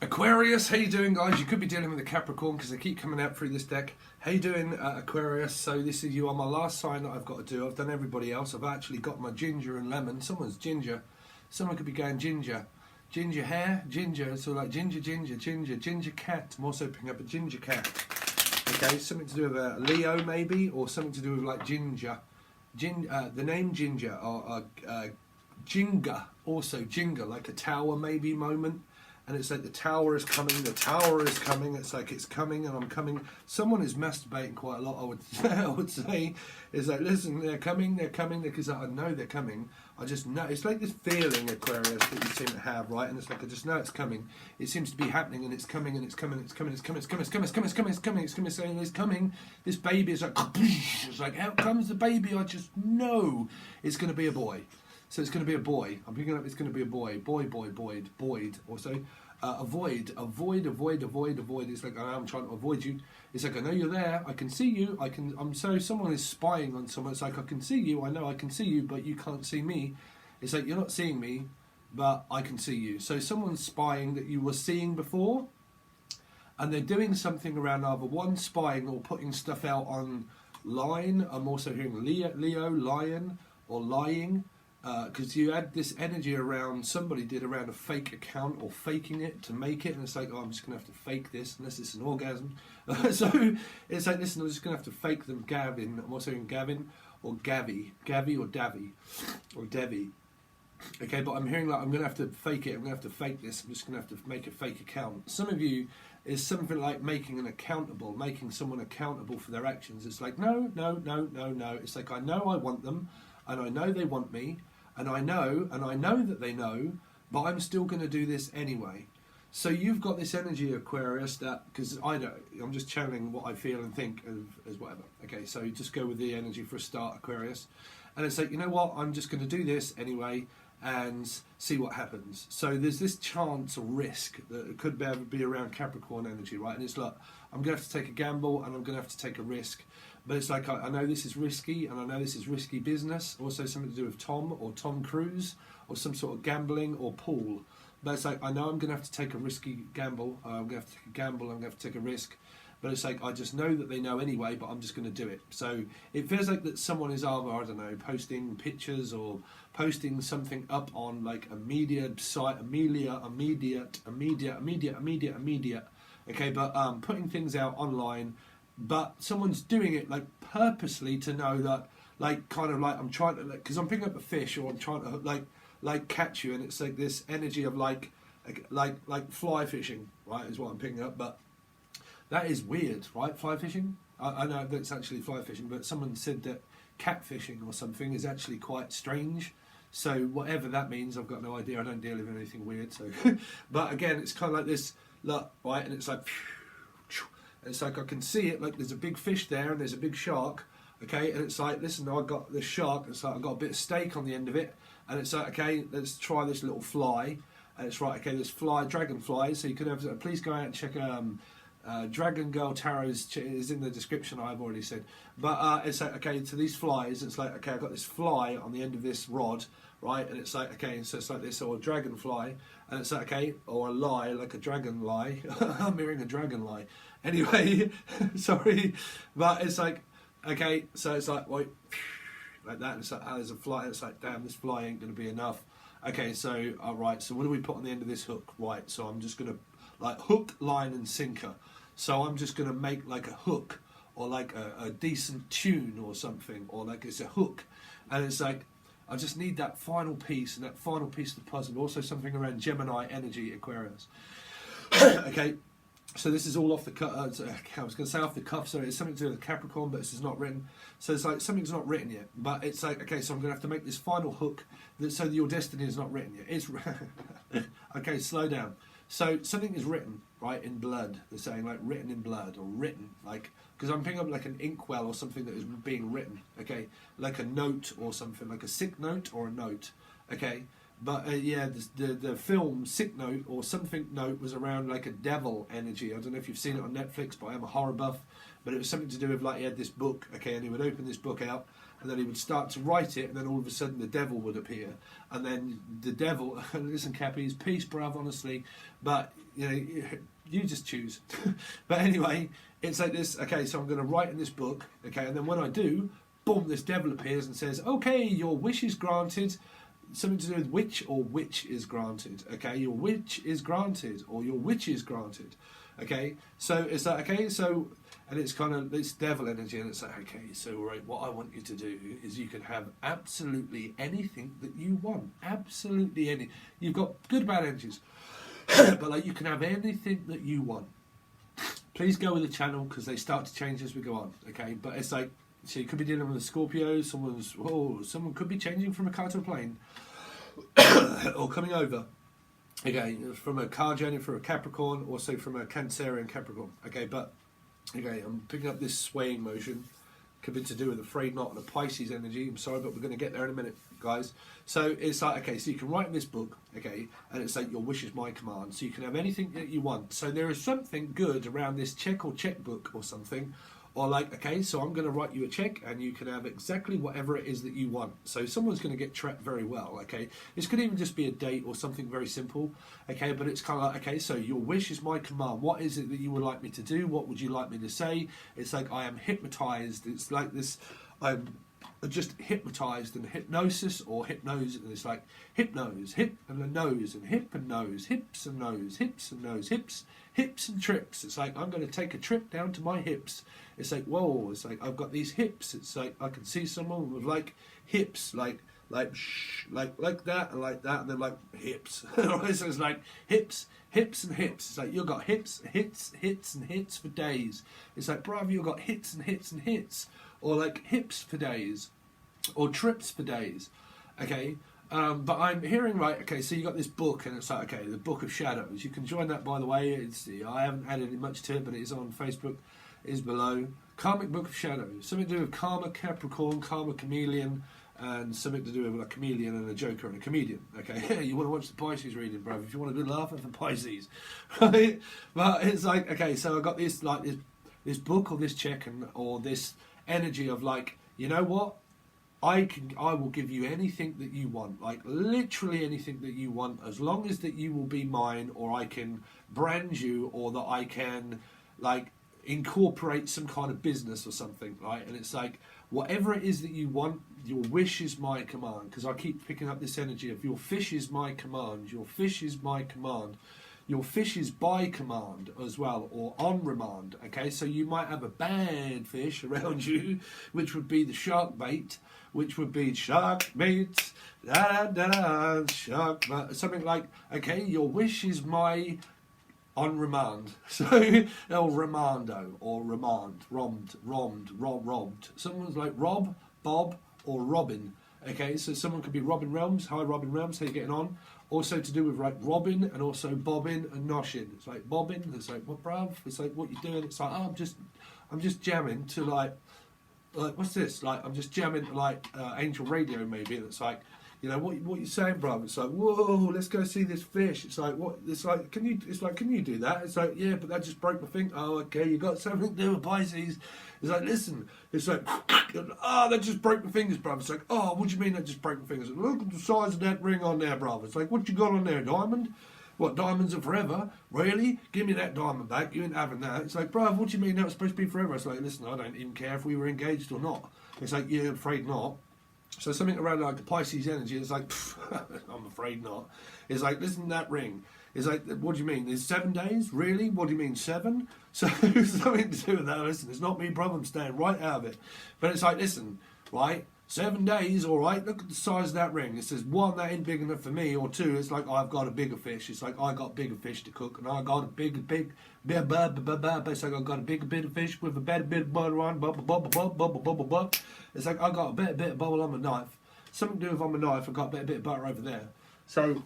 Aquarius, how you doing, guys? You could be dealing with a Capricorn because they keep coming out through this deck. How you doing, Aquarius? So this is you on my last sign that I've got to do. I've done everybody else. I've actually got my ginger and lemon. Someone's ginger. Someone could be going ginger. Ginger hair, ginger. So like ginger cat. I'm also picking up a ginger cat. Okay, something to do with a Leo maybe, or something to do with like ginger. The name ginger, or Jinga, also Jinga, like a tower maybe moment. And it's like the tower is coming, it's like it's coming and I'm coming. Someone is masturbating quite a lot, I would say. It's like, listen, they're coming, because I know they're coming. I just know, it's like this feeling, Aquarius, that you seem to have, right? And it's like, I just know it's coming. It seems to be happening and it's coming and it's coming. This baby is like, it's like, out comes the baby, I just know it's going to be a boy. So it's going to be a boy. I'm picking up it's going to be a boy. Boyd. Also, avoid. It's like, I'm trying to avoid you. It's like, I know you're there. I can see you. Someone is spying on someone. It's like, I can see you. I know I can see you, but you can't see me. It's like, you're not seeing me, but I can see you. So someone's spying that you were seeing before, and they're doing something around either one, spying or putting stuff out online. I'm also hearing Leo, lion, or lying. Because you had this energy around, somebody did around a fake account or faking it to make it, and it's like, oh, I'm just going to have to fake this unless it's an orgasm. So it's like, listen, I'm just going to have to fake them, Gavin. I'm also in Gavin or Gavi or Davy or Devi. Okay, but I'm hearing like, I'm going to have to fake it, I'm going to have to fake this, I'm just going to have to make a fake account. Some of you is something like making someone accountable for their actions. It's like, no. It's like, I know I want them, and I know they want me, and I know that they know, but I'm still going to do this anyway. So you've got this energy, Aquarius, that, because I'm just channeling what I feel and think as whatever. Okay, so you just go with the energy for a start, Aquarius. And it's like, you know what, I'm just going to do this anyway and see what happens. So there's this chance or risk that it could be around Capricorn energy, right? And it's like, I'm going to have to take a gamble and I'm going to have to take a risk. But it's like, I know this is risky, and I know this is risky business. Also something to do with Tom Cruise, or some sort of gambling or pool. But it's like, I know I'm going to have to take a risky gamble. I'm going to have to take a gamble, I'm going to have to take a risk. But it's like, I just know that they know anyway, but I'm just going to do it. So it feels like that someone is either, I don't know, posting pictures or posting something up on like a media site, immediate. Okay, but putting things out online, but someone's doing it like purposely to know that, like, kind of like, I'm trying to, like, because I'm picking up a fish, or I'm trying to like catch you, and it's like this energy of like fly fishing, right, is what I'm picking up. But that is weird, right? Fly fishing? I know that's actually fly fishing, but someone said that catfishing or something is actually quite strange. So whatever that means, I've got no idea. I don't deal with anything weird. So, but again, it's kind of like this, look, right? And it's like, it's like I can see it. Like there's a big fish there, and there's a big shark. Okay, and it's like, listen, I got this shark. It's like I got a bit of steak on the end of it, and it's like, okay, let's try this little fly. And it's right, okay, there's dragonflies. So you could have, please go out and check. Dragon Girl Tarot is in the description, I've already said. But it's like, okay, to these flies, it's like, okay, I've got this fly on the end of this rod, right? And it's like, okay, so it's like this, or a dragonfly, and it's like, okay, or a lie, like a dragon lie. I'm hearing a dragon lie. Anyway, sorry, but it's like, okay, so it's like, wait, like that, and it's like, oh, there's a fly, it's like, damn, this fly ain't going to be enough. Okay, so, all right, so what do we put on the end of this hook? Right, so I'm just going to, like, hook, line, and sinker. So I'm just going to make like a hook, or like a decent tune or something, or like it's a hook. And it's like, I just need that final piece, and that final piece of the puzzle. Also something around Gemini energy, Aquarius. Okay, so this is all off the cuff. I was going to say off the cuff, so it's something to do with Capricorn, but this is not written. So it's like, something's not written yet. But it's like, okay, so I'm going to have to make this final hook, so that your destiny is not written yet. It's okay, slow down. So something is written, right, in blood. They're saying like written in blood, or written, like, because I'm picking up like an inkwell or something that is being written, okay, like a note or something, like a sick note or a note, okay. But yeah, the film Sick Note or something note was around like a devil energy. I don't know if you've seen it on Netflix, but I am a horror buff. But it was something to do with, like, he had this book, okay, and he would open this book out, and then he would start to write it, and then all of a sudden the devil would appear. And then the devil, listen, Cappies, peace, bruv, honestly, but you know, you just choose. But anyway, it's like this. Okay, so I'm going to write in this book. Okay, and then when I do, boom, this devil appears and says, okay, your wish is granted. Something to do with which or which is granted. Okay, your wish is granted or your witch is granted. Okay, so it's like, okay, so, and it's kind of this devil energy, and it's like, okay, so right, what I want you to do is you can have absolutely anything that you want. Absolutely any. You've got good, bad energies. But like, you can have anything that you want. Please go with the channel because they start to change as we go on. Okay, but it's like, so you could be dealing with a Scorpio. Someone could be changing from a car to a plane, or coming over. Okay, from a car journey for a Capricorn, also from a Cancerian Capricorn. Okay, but okay, I'm picking up this swaying motion. Could be to do with a frayed knot and a Pisces energy. I'm sorry, but we're going to get there in a minute, guys. So it's like, okay, so you can write in this book, okay, and it's like your wish is my command. So you can have anything that you want. So there is something good around this check or checkbook or something. Or like, okay, so I'm going to write you a check and you can have exactly whatever it is that you want. So someone's going to get trapped very well, okay? This could even just be a date or something very simple, okay? But it's kind of like, okay, so your wish is my command. What is it that you would like me to do? What would you like me to say? It's like I am hypnotized. It's like this, I'm just hypnotized in hypnosis or hypnose. And it's like hypnose, hip and the nose and hip and nose, hips and nose, hips and nose, hips and trips. It's like I'm going to take a trip down to my hips. It's like, whoa, it's like I've got these hips. It's like I can see someone with like hips, like that and like that, and then like hips. So it's like hips and hips. It's like you've got hits and hits for days. It's like, bravo, you've got hits and hits and hits. Or like hips for days. Or trips for days. Okay? But I'm hearing, right, okay, so you got this book, and it's like, okay, the Book of Shadows. You can join that, by the way. I haven't added much to it, but it is on Facebook. It is below. Karmic Book of Shadows. Something to do with Karma Capricorn, Karma Chameleon, and something to do with a chameleon and a joker and a comedian. Okay, you want to watch the Pisces reading, bro, if you want a good laugh at the Pisces. Right? But it's like, okay, so I got this, like, this book or this check or this energy of like, you know what? I will give you anything that you want, like literally anything that you want, as long as that you will be mine, or I can brand you, or that I can like incorporate some kind of business or something, right? And it's like, whatever it is that you want, your wish is my command, because I keep picking up this energy of your fish is my command, your fish is my command. Your fish is by command as well, or on remand, okay? So you might have a bad fish around you, which would be the shark bait, which would be shark bait, da-da-da-da, shark bait, something like, okay, your wish is my on remand. So, or remando, or remand, robbed. Someone's like Rob, Bob, or Robin. Okay, so someone could be Robin Realms. Hi, Robin Realms. How you getting on? Also to do with like Robin and also bobbing and noshing. It's like bobbing. It's like, what, bruv? It's like, what you doing? It's like, oh, I'm just jamming to like what's this? Like, I'm just jamming to like Angel Radio maybe. And it's like, you know, what you saying, bruv? It's like, whoa, let's go see this fish. It's like, what? It's like, can you do that? It's like, yeah, but that just broke my finger. Oh, okay, you got something to do with Pisces. It's like, listen, it's like, oh, that just broke my fingers, bruv. It's like, oh, what do you mean that just broke my fingers? Look at the size of that ring on there, bruv. It's like, what you got on there, diamond? What, diamonds are forever? Really? Give me that diamond back. You ain't having that. It's like, bruv, what do you mean that was supposed to be forever? It's like, listen, I don't even care if we were engaged or not. It's like, yeah, I'm afraid not. So something around like the Pisces energy is like, I'm afraid not. It's like, listen to that ring. It's like, what do you mean? There's 7 days? Really? What do you mean, 7? So something to do with that. Listen, it's not me, brother. I'm staying right out of it. But it's like, listen, right? 7 days, all right? Look at the size of that ring. It says, 1, that ain't big enough for me. Or 2, it's like, I've got a bigger fish. It's like, I got bigger fish to cook. And I got a big, it's like, I got a bigger bit of fish with a better bit of butter on. Bubble. It's like, I got a better bit of bubble on my knife. Something to do with on my knife. I got a better bit of butter over there. So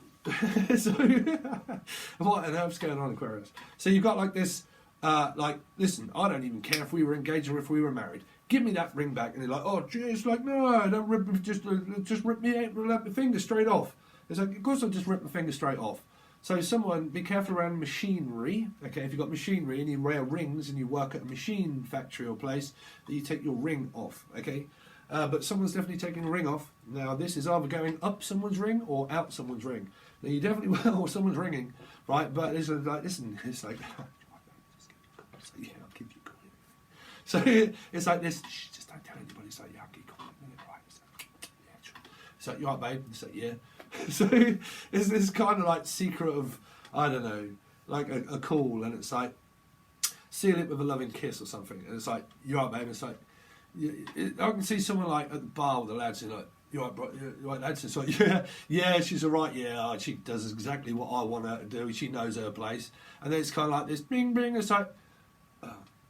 what on earth's going on, Aquarius? So you've got like this, like, listen, I don't even care if we were engaged or if we were married. Give me that ring back. And they're like, oh, gee, it's like, no, don't rip me, just rip me out, let my finger straight off. It's like, of course I'll just rip my finger straight off. So someone, be careful around machinery, okay? If you've got machinery and you wear rings and you work at a machine factory or place, that you take your ring off, okay? But someone's definitely taking a ring off. Now, this is either going up someone's ring or out someone's ring. Now, you definitely will. Someone's ringing, right? But it's like, listen, it's like, yeah, I'll give you a call. So it's like this. Shh, just don't tell anybody. It's like, yeah, I'll give you a call in a minute, right? It's like, yeah, sure. It's like, you all right, babe? It's like, yeah. So it's this kind of like secret of, I don't know, like a call, and it's like, seal it with a loving kiss or something. And it's like, you all right, babe? It's like, I can see someone like at the bar with the lads and like, you all right, bro? You all right, lads? It's like, yeah, she's all right, yeah, she does exactly what I want her to do. She knows her place. And then it's kind of like this, bing, bing. It's like,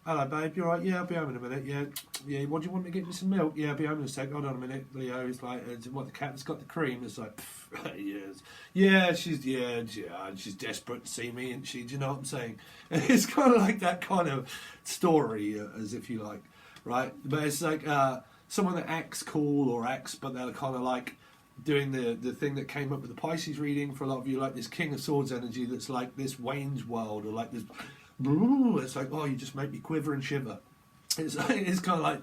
hello, babe, you all right? Yeah, I'll be home in a minute. Yeah. What do you want me to get me some milk? Yeah, I'll be home in a sec. Hold on a minute. Leo, it's like, what, the cat that's got the cream? It's like, yes. Yeah, she's desperate to see me, and she, do you know what I'm saying? And it's kind of like that kind of story, as if you like, right? But it's like someone that acts cool or acts, but they're kind of like doing the thing that came up with the Pisces reading for a lot of you, like this King of Swords energy that's like this Wayne's World, or like this, it's like, oh, you just make me quiver and shiver. It's kind of like,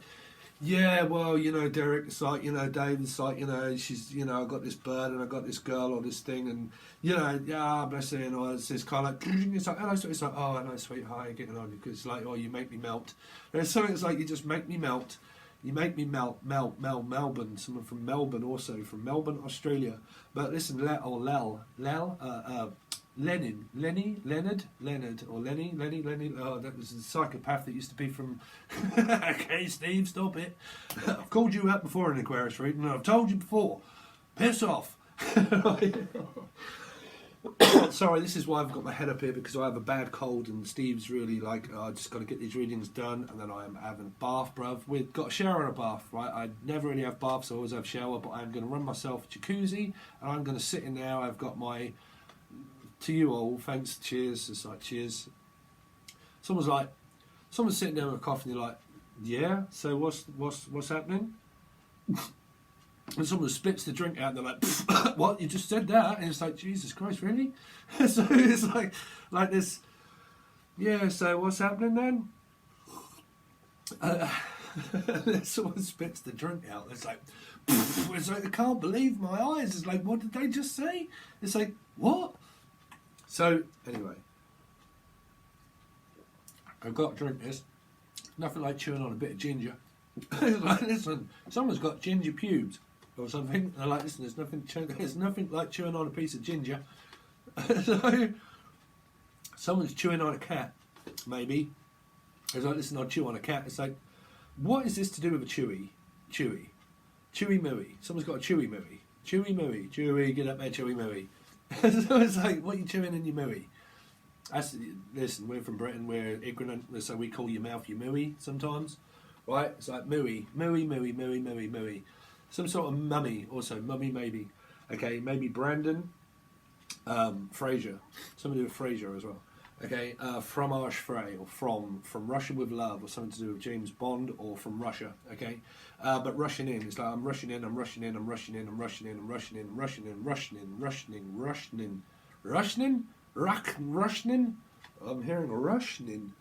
yeah, well, you know, Derek, it's like, you know, Dave, it's like, you know, she's, you know, I got this bird and I got this girl or this thing, and, you know, yeah, bless her, and all it's kind of like, it's like, hello, it's like, oh, hello, sweet, hi, you're getting on, because it's like, oh, you make me melt. There's something that's like, you just make me melt. You make me melt, Melbourne, someone from Melbourne also, from Melbourne, Australia. But listen, Leonard, Lenny, oh, that was a psychopath that used to be from, okay, Steve, stop it. I've called you out before in Aquarius reading, and I've told you before, piss off. Sorry, this is why I've got my head up here, because I have a bad cold, and Steve's really like, I just got to get these readings done, and then I am having a bath, bruv. We've got a shower and a bath, right? I never really have baths, I always have shower, but I'm going to run myself a jacuzzi, and I'm going to sit in there. I've got my, to you all, thanks, cheers, it's like, cheers. Someone's sitting there with a coffee, and you're like, yeah, so what's happening? And someone spits the drink out, and they're like, what, you just said that? And it's like, Jesus Christ, really? So it's like this, yeah, so what's happening then? Then someone spits the drink out. It's like, I can't believe my eyes. It's like, what did they just say? It's like, what? So, anyway, I've got to drink this. Nothing like chewing on a bit of ginger. Like, listen, someone's got ginger pubes or something. And I'm like, listen, there's nothing like chewing on a piece of ginger. So, someone's chewing on a cat, maybe. It's like, listen, I'll chew on a cat. It's like, what is this to do with a chewy mooey? Someone's got a chewy mooey. Get up there, chewy mooey. So it's like, what are you chewing in your mooey? Listen, we're from Britain, we're ignorant, so we call your mouth your mooey sometimes, right? It's like mooey. Some sort of mummy, also mummy maybe. Okay, maybe Brandon, Fraser, something to do with Fraser as well. Okay, fromage frais, or from Russia with love, or something to do with James Bond, or from Russia. Okay, but rushing in, it's like I'm rushing in. I'm hearing a rushing.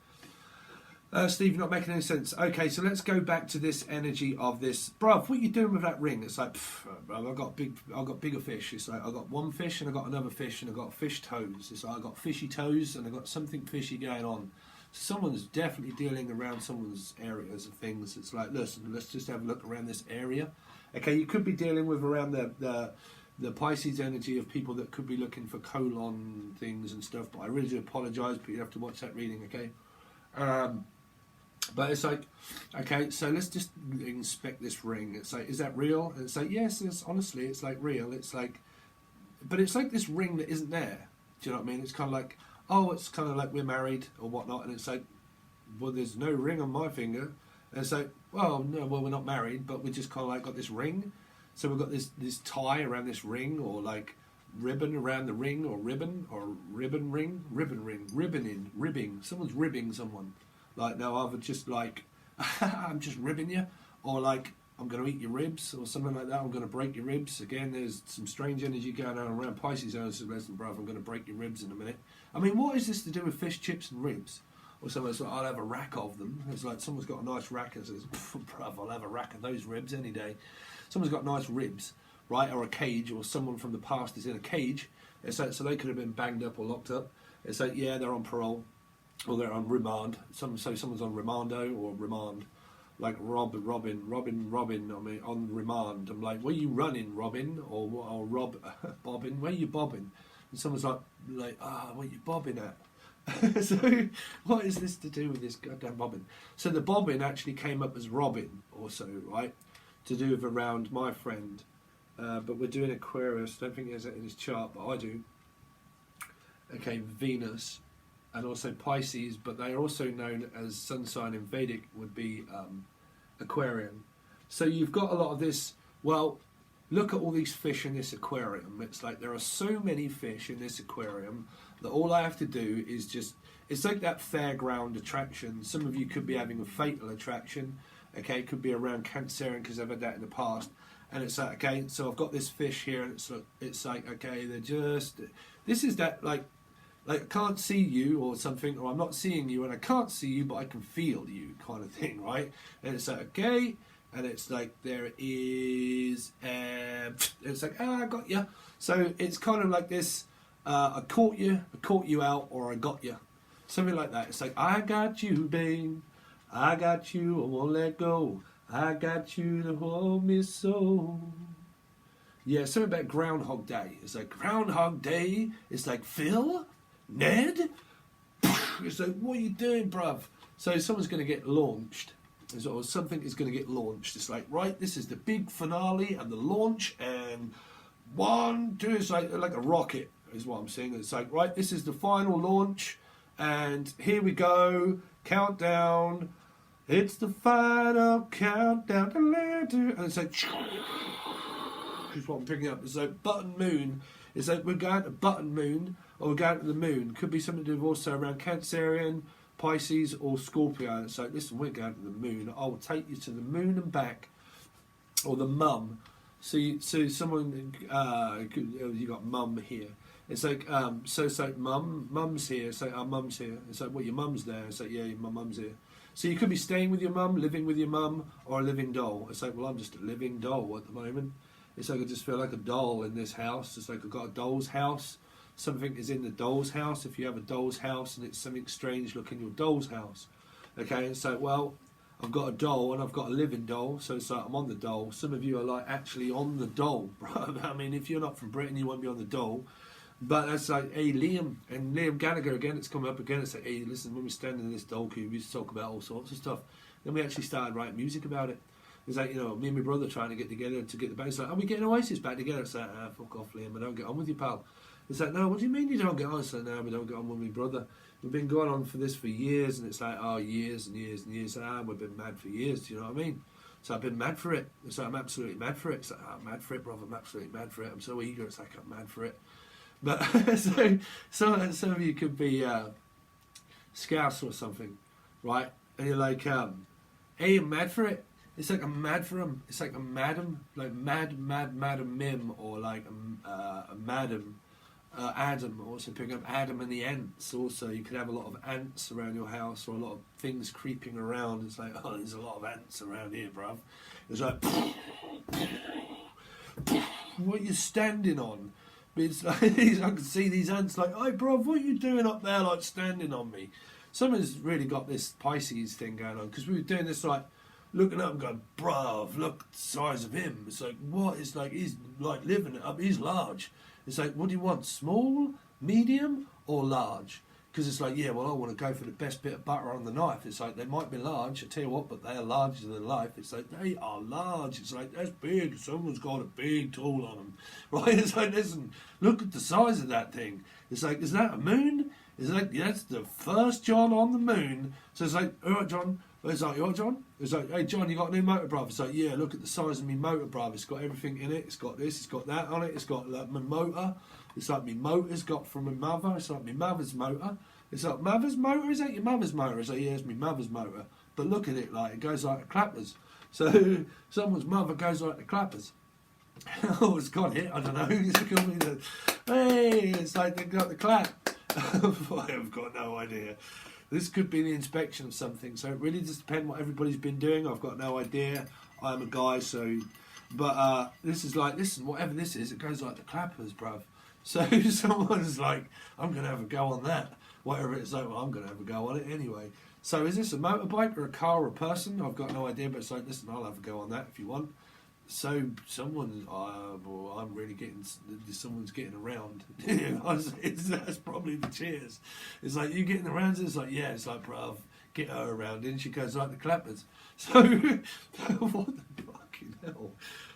Steve, you're not making any sense. Okay, so let's go back to this energy of this, bruv. What are you doing with that ring? It's like, bruv, I got bigger fish. It's like I got one fish and I got another fish and I got fish toes. It's like I got fishy toes and I got something fishy going on. Someone's definitely dealing around someone's areas of things. It's like, listen, let's just have a look around this area. Okay, you could be dealing with around the Pisces energy of people that could be looking for colon things and stuff. But I really do apologise, but you have to watch that reading, okay? But it's like, okay, so let's just inspect this ring. It's like, is that real? And it's like, yes, honestly, it's like real. It's like, but it's like this ring that isn't there. Do you know what I mean? It's kind of like, oh, it's kind of like we're married or whatnot. And it's like, well, there's no ring on my finger. And it's like, well, no, well, we're not married, but we just kind of like got this ring. So we've got this tie around this ring, or like ribbon around the ring, or ribbon ring, ribbing. Someone's ribbing someone. Like, no, either just like, I'm just ribbing you, or like, I'm going to eat your ribs, or something like that. I'm going to break your ribs. Again, there's some strange energy going on around Pisces. I said, listen, bro, I'm going to break your ribs in a minute. I mean, what is this to do with fish, chips, and ribs? Or someone's like, I'll have a rack of them. It's like someone's got a nice rack and says, bruv, I'll have a rack of those ribs any day. Someone's got nice ribs, right, or a cage, or someone from the past is in a cage, It's like, so they could have been banged up or locked up. It's like, yeah, they're on parole, or they're on remand. So someone's on remando or remand. Like Robin, I mean, on remand. I'm like, where you running, Robin? Or bobbing, where you bobbing? And someone's like, where you bobbing at? So, what is this to do with this goddamn bobbing? So the bobbing actually came up as Robin, also, right? To do with around my friend. But we're doing Aquarius. I don't think he has it in his chart, but I do. Okay, Venus. And also Pisces, but they are also known as sun sign in Vedic would be Aquarian. So you've got a lot of this. Well, look at all these fish in this aquarium. It's like there are so many fish in this aquarium that all I have to do is just, it's like that fairground attraction. Some of you could be having a fatal attraction. Okay, it could be around Cancerian because I've had that in the past. And it's like, okay, so I've got this fish here, and it's like okay, they're just, this is that like I can't see you or something, or I'm not seeing you and I can't see you, but I can feel you kind of thing, right? And it's like, okay, and it's like, there it is, and it's like, I got you. So it's kind of like this, I caught you out, or I got you. Something like that. It's like, I got you, babe. I got you, I won't let go. I got you to hold me so. Yeah, something about Groundhog Day. It's like, Groundhog Day. It's like, Phil? Ned? It's like, what are you doing, bruv? So someone's going to get launched. Or something is going to get launched. It's like, right, this is the big finale and the launch, and 1, 2, it's like a rocket is what I'm saying. It's like, right, this is the final launch, and here we go, countdown. It's the final countdown. And it's like, is what I'm picking up. It's like button moon. It's like we're going to button moon, or we're going to the moon. Could be something to do also around Cancerian, Pisces, or Scorpio. It's like, listen, we're going to the moon. I'll take you to the moon and back, or the mum. So someone, you got mum here. It's like, so it's like mum's here. It's like, our mum's here. It's like, well, your mum's there. It's like, yeah, my mum's here. So you could be staying with your mum, living with your mum, or a living doll. It's like, well, I'm just a living doll at the moment. It's like I just feel like a doll in this house. It's like I've got a doll's house. Something is in the doll's house. If you have a doll's house and it's something strange, look in your doll's house. Okay, and so, well, I've got a doll and I've got a living doll. So it's like I'm on the doll. Some of you are like actually on the doll, bro. I mean, if you're not from Britain, you won't be on the doll. But that's like, hey, Liam Gallagher again, it's coming up again. It's like, hey, listen, when we stand in this doll cube, we used to talk about all sorts of stuff. Then we actually started writing music about it. It's like, you know, me and my brother trying to get together to get the band. It's like, are we getting Oasis back together? It's like, fuck off, Liam, I don't get on with you, pal. It's like, no, what do you mean you don't get on? It's like, no, we don't get on with my brother. We've been going on for this for years, and it's like, oh, years and years and years. We've been mad for years, do you know what I mean? So I've been mad for it. It's like, I'm absolutely mad for it. It's like, I'm mad for it, brother, I'm absolutely mad for it. I'm so eager, it's like, I'm mad for it. But so some of you could be Scouse or something, right? And you're like, hey, I'm mad for it. It's like I'm mad for him. It's like a madam, like Madam Mim, or like a madam, Adam. Also picking up Adam and the ants. Also, you could have a lot of ants around your house, or a lot of things creeping around. It's like, oh, there's a lot of ants around here, bruv. It's like, what are you standing on? It's like, I can see these ants like, hey, bruv, what are you doing up there, like standing on me? Someone's really got this Pisces thing going on, because we were doing this like, looking up and going, bruv, look at the size of him. It's like, what? It's like, he's like living it up, he's large. It's like, what do you want, small, medium, or large? Because it's like, yeah, well, I want to go for the best bit of butter on the knife. It's like, they might be large, I tell you what, but they are larger than life. It's like, they are large. It's like, that's big. Someone's got a big tool on them. Right? It's like, listen, look at the size of that thing. It's like, is that a moon? It's like, that's the first John on the moon. So it's like, all right, John. It's like, you all right, John? It's like, hey, John, you got a new motor, bruv? It's like, yeah, look at the size of me motor, bruv. It's got everything in it. It's got this, it's got that on it. It's got like my motor. It's like my motor's got from my mother. It's like my mother's motor. It's like, mother's motor? Is that your mother's motor? It's like, yeah, it's my mother's motor. But look at it, like, it goes like the clappers. So someone's mother goes like the clappers. Oh, it's got it. I don't know. Hey, it's like they got the clap. I've got no idea. This could be the inspection of something. So it really just depends what everybody's been doing. I've got no idea. I'm a guy, so... But this is like, listen, whatever this is, it goes like the clappers, bruv. So someone's like, I'm going to have a go on that. Whatever it's like, well, I'm going to have a go on it anyway. So is this a motorbike or a car or a person? I've got no idea, but it's like, listen, I'll have a go on that if you want. So someone, well, I'm really getting, someone's getting around. That's probably the cheers. It's like, you getting around? It's like, yeah. It's like, bruv, get her around. And she goes like the clappers. So, what the fucking hell?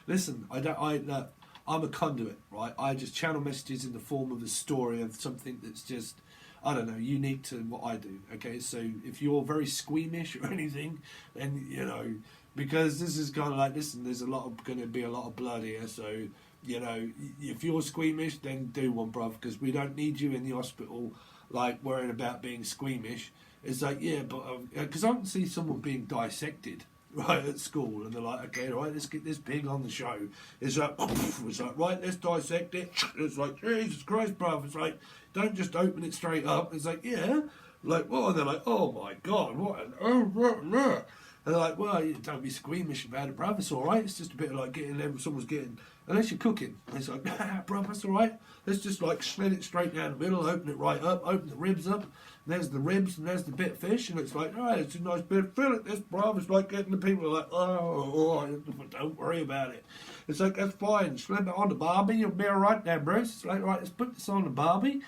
Listen, I'm a conduit, right? I just channel messages in the form of a story of something that's just, I don't know, unique to what I do. Okay, so if you're very squeamish or anything, then, you know, because this is kind of like, listen, there's going to be a lot of blood here, so, you know, if you're squeamish, then do one, bruv, because we don't need you in the hospital, like, worrying about being squeamish. It's like, yeah, but, because I can see someone being dissected, right, at school, and they're like, okay, all right, let's get this pig on the show. It's like, right, let's dissect it. It's like, Jesus Christ, bruv. It's like, don't just open it straight up. It's like, yeah. Like, well, and they're like, oh my God, what an, and they're like, well, don't be squeamish about it, bruv, it's all right. It's just a bit of like getting, someone's getting, unless you're cooking. And it's like, nah, bruv, that's all right. Let's just like slit it straight down the middle, open it right up, open the ribs up. And there's the ribs and there's the bit of fish. And it's like, all right, it's a nice bit of fillet, this, bruv. It's like getting the people like, oh, don't worry about it. It's like, that's fine. Slip it on the barbie, you'll be all right there, Bruce. It's like, right, let's put this on the barbie.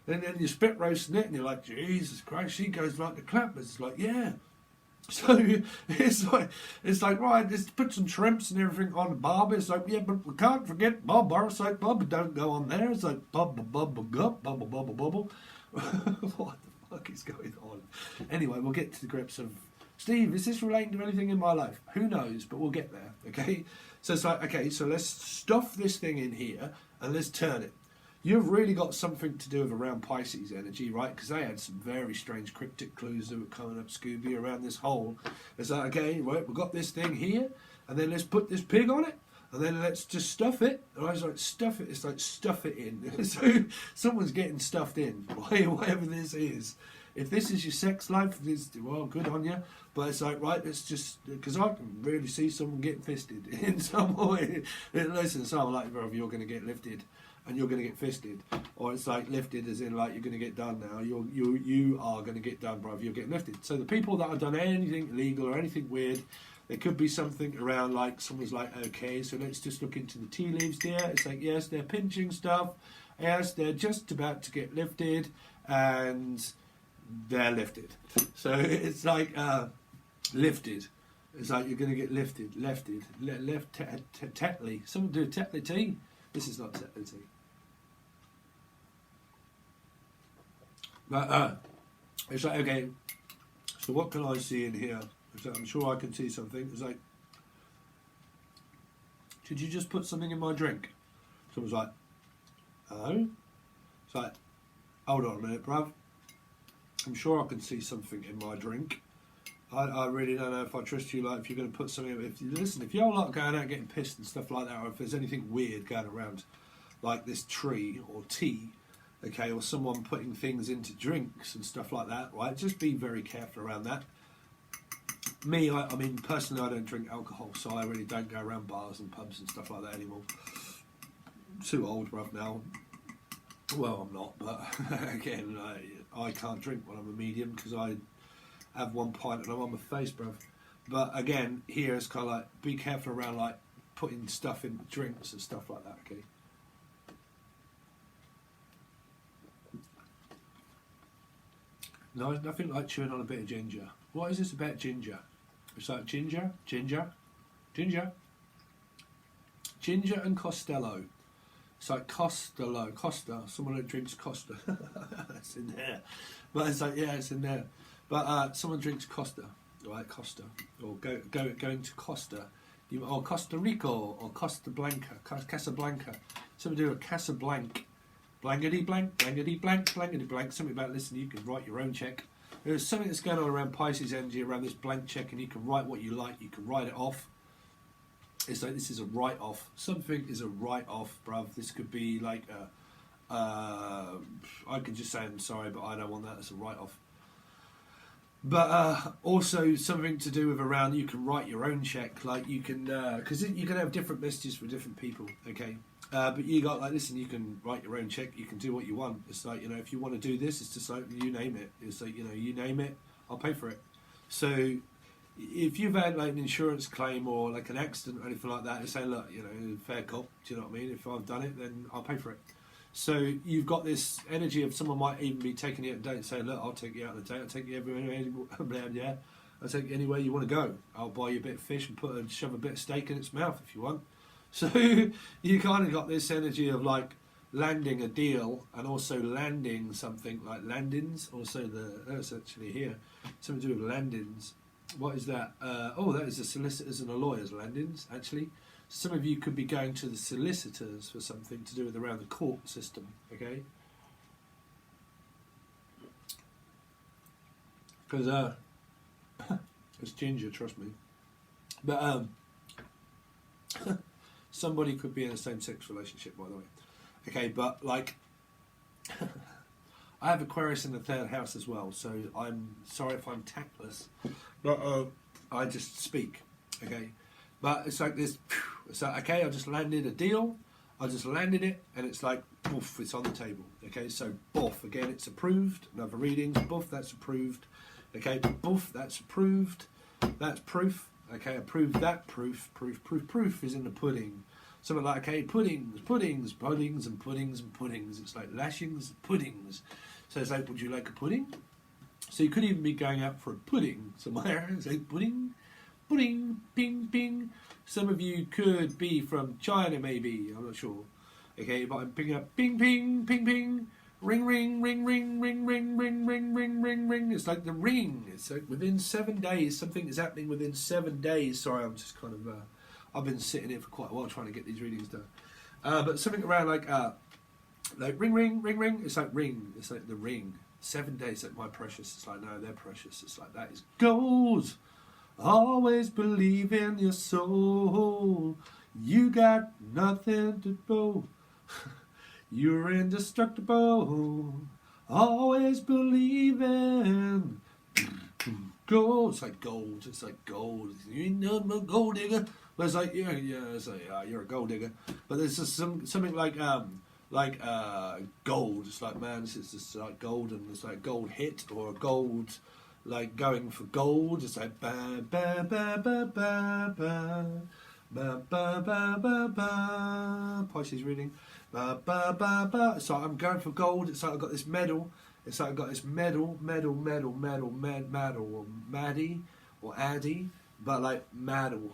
And then you spit roasting it and you're like, Jesus Christ, she goes like the clappers. It's like, yeah. So it's like right, let's put some shrimps and everything on the barbie. It's like, yeah, but we can't forget bubba. It's like, bubba don't go on there. It's like bubba bubba gup, bubble bubble bubble. What the fuck is going on? Anyway, we'll get to the grips of, Steve, is this relating to anything in my life? Who knows, but we'll get there, okay? So it's like, okay, so let's stuff this thing in here and let's turn it. You've really got something to do with around Pisces energy, right? Because they had some very strange cryptic clues that were coming up, Scooby, around this hole. It's like, okay, right, we've got this thing here, and then let's put this pig on it, and then let's just stuff it. And I was like, stuff it. It's like, stuff it in. So someone's getting stuffed in, whatever this is. If this is your sex life, well, good on you. But it's like, right, let's just, because I can really see someone getting fisted in some way. Listen, so I'm like, bro, you're going to get lifted. And you're going to get fisted, or it's like lifted as in like you're going to get done now. You are going to get done, bruv. You're getting lifted. So the people that have done anything illegal or anything weird, there could be something around like someone's like, okay, so let's just look into the tea leaves there. It's like, yes, they're pinching stuff. Yes, they're just about to get lifted, and they're lifted. So it's like lifted. It's like you're going to get lifted, Tetley. Someone do Tetley tea. This is not Tetley tea. But it's like, okay, so what can I see in here? It's like, I'm sure I can see something. It's like, did you just put something in my drink? Someone's like, oh? It's like, hold on a minute, bruv. I'm sure I can see something in my drink. I really don't know if I trust you. Like, if you're going to put something, if you're not going out getting pissed and stuff like that, or if there's anything weird going around, like this tree or tea, okay, or someone putting things into drinks and stuff like that, right? Just be very careful around that. Me, I mean, personally, I don't drink alcohol, so I really don't go around bars and pubs and stuff like that anymore. I'm too old, bruv, now. Well, I'm not, but again, I can't drink when I'm a medium because I have 1 pint and I'm on my face, bruv. But again, here it's kind of like, be careful around like putting stuff in drinks and stuff like that, okay? No, nothing like chewing on a bit of ginger. What is this about ginger? It's like ginger and Costello. It's like Costa, someone that drinks Costa. It's in there. But it's like, yeah, it's in there. But someone drinks Costa, right? Costa, or going to Costa, or Costa Rico, or Costa Blanca, Casablanca. Something to do with Casablanca, blankety blank, blankety blank, blankety blank. Something about, listen, you can write your own check. There's something that's going on around Pisces energy around this blank check, and you can write what you like. You can write it off. It's like, this is a write-off. Something is a write-off, bruv. This could be like I could just say I'm sorry, but I don't want that as a write-off. But also something to do with around, you can write your own check, like you can, because you can have different messages for different people, okay? But you got like, listen, you can write your own check, you can do what you want. It's like, you know, if you want to do this, it's just like, you name it. It's like, you know, you name it, I'll pay for it. So if you've had like an insurance claim or like an accident or anything like that, it's say, look, you know, fair cop, do you know what I mean? If I've done it, then I'll pay for it. So you've got this energy of someone might even be taking you out on a date and saying, look, I'll take you out on a date, I'll take you everywhere, yeah, I'll take you anywhere you want to go. I'll buy you a bit of fish and shove a bit of steak in its mouth if you want. So you kind of got this energy of like landing a deal and also landing something like landings. Also, that's actually here, something to do with landings. What is that? That is the solicitors and the lawyers' landings, actually. Some of you could be going to the solicitors for something to do with around the court system, okay? Because it's ginger, trust me. But somebody could be in a same-sex relationship, by the way. Okay, but like, I have Aquarius in the 3rd house as well, so I'm sorry if I'm tactless, but I just speak, okay? But it's like this, it's like, okay, I just landed a deal, I just landed it, and it's like, boof, it's on the table, okay? So, boof, again, it's approved, another reading, boof, that's approved, okay, boof, that's approved, that's proof, okay, approved that, proof is in the pudding. Something like, okay, puddings, and puddings. It's like lashings, puddings. So it's like, would you like a pudding? So you could even be going out for a pudding somewhere. It's like pudding, ping, ping. Some of you could be from China, maybe. I'm not sure. Okay, but I'm picking up ping, ping, ping, ping. Ring, ring, ring, ring, ring, ring, ring, ring, ring, ring, ring. It's like the ring. It's like within 7 days, something is happening within 7 days. Sorry, I'm just kind of... I've been sitting here for quite a while trying to get these readings done. But something around like ring, ring, ring, ring. It's like ring. It's like the ring. 7 days, like my precious. It's like, no, they're precious. It's like, that is gold. Always believe in your soul. You got nothing to do. You're indestructible. Always believe in gold. It's like gold. It's like gold. You ain't nothing but gold digger. But it's like, yeah, it's like, you're a gold digger. But there's just something like gold. It's like, man, it's just like gold, and it's like gold hit or gold, like going for gold. It's like ba ba ba ba ba ba ba ba ba ba ba. Pisces reading. Ba ba ba ba. It's like I'm going for gold. It's like I've got this medal. It's like I've got this medal, or Maddie, or Addy, but like meddling.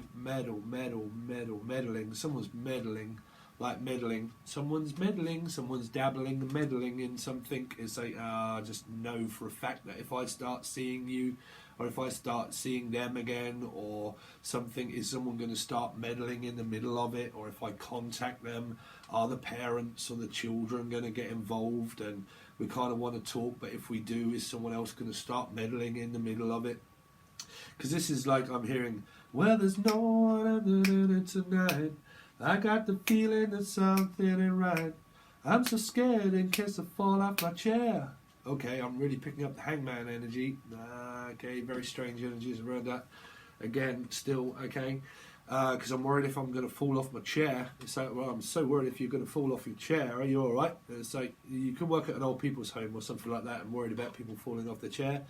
Someone's meddling, like meddling. Someone's meddling, someone's dabbling, meddling in something. It's like, just know for a fact that if I start seeing you, or if I start seeing them again, or something, is someone going to start meddling in the middle of it? Or if I contact them, are the parents or the children going to get involved? And we kind of want to talk, but if we do, is someone else going to start meddling in the middle of it? Because this is like, I'm hearing, well, there's no one tonight. I got the feeling that something ain't right. I'm so scared in case I fall off my chair. Okay, I'm really picking up the hangman energy. Okay, very strange energies around that. Again, still, okay. Because I'm worried if I'm going to fall off my chair. It's like, well, I'm so worried if you're going to fall off your chair. Are you all right? It's like, you could work at an old people's home or something like that and worried about people falling off their chair.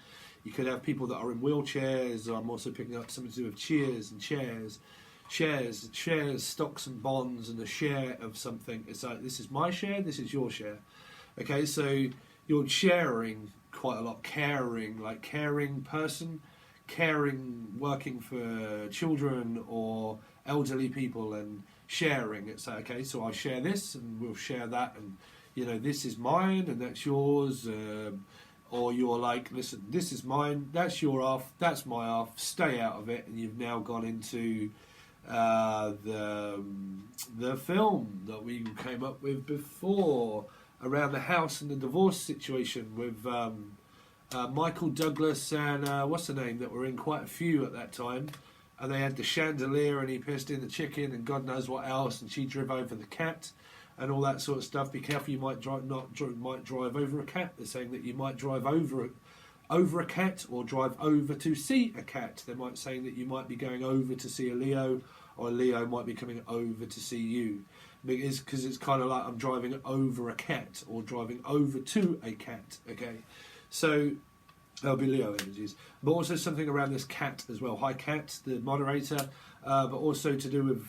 You could have people that are in wheelchairs. I'm also picking up something to do with chairs and chairs. Shares, stocks and bonds, and a share of something. It's like, this is my share, this is your share. Okay, so you're sharing quite a lot. Caring, like caring person. Caring, working for children or elderly people, and sharing. It's like, okay, so I share this and we'll share that, and you know, this is mine and that's yours, or you're like, listen, this is mine, that's your half, that's my half, stay out of it. And you've now gone into the film that we came up with before around the house and the divorce situation with Michael Douglas and what's the name, that were in quite a few at that time, and they had the chandelier and he pissed in the chicken and God knows what else, and she drove over the cat and all that sort of stuff. Be careful, you might drive over a cat. They're saying that you might drive over a cat or drive over to see a cat. They might say that you might be going over to see a Leo, or a Leo might be coming over to see you. because it's kind of like I'm driving over a cat or driving over to a cat. Okay, so there'll be Leo energies, but also something around this cat as well. Hi, cat, the moderator, but also to do with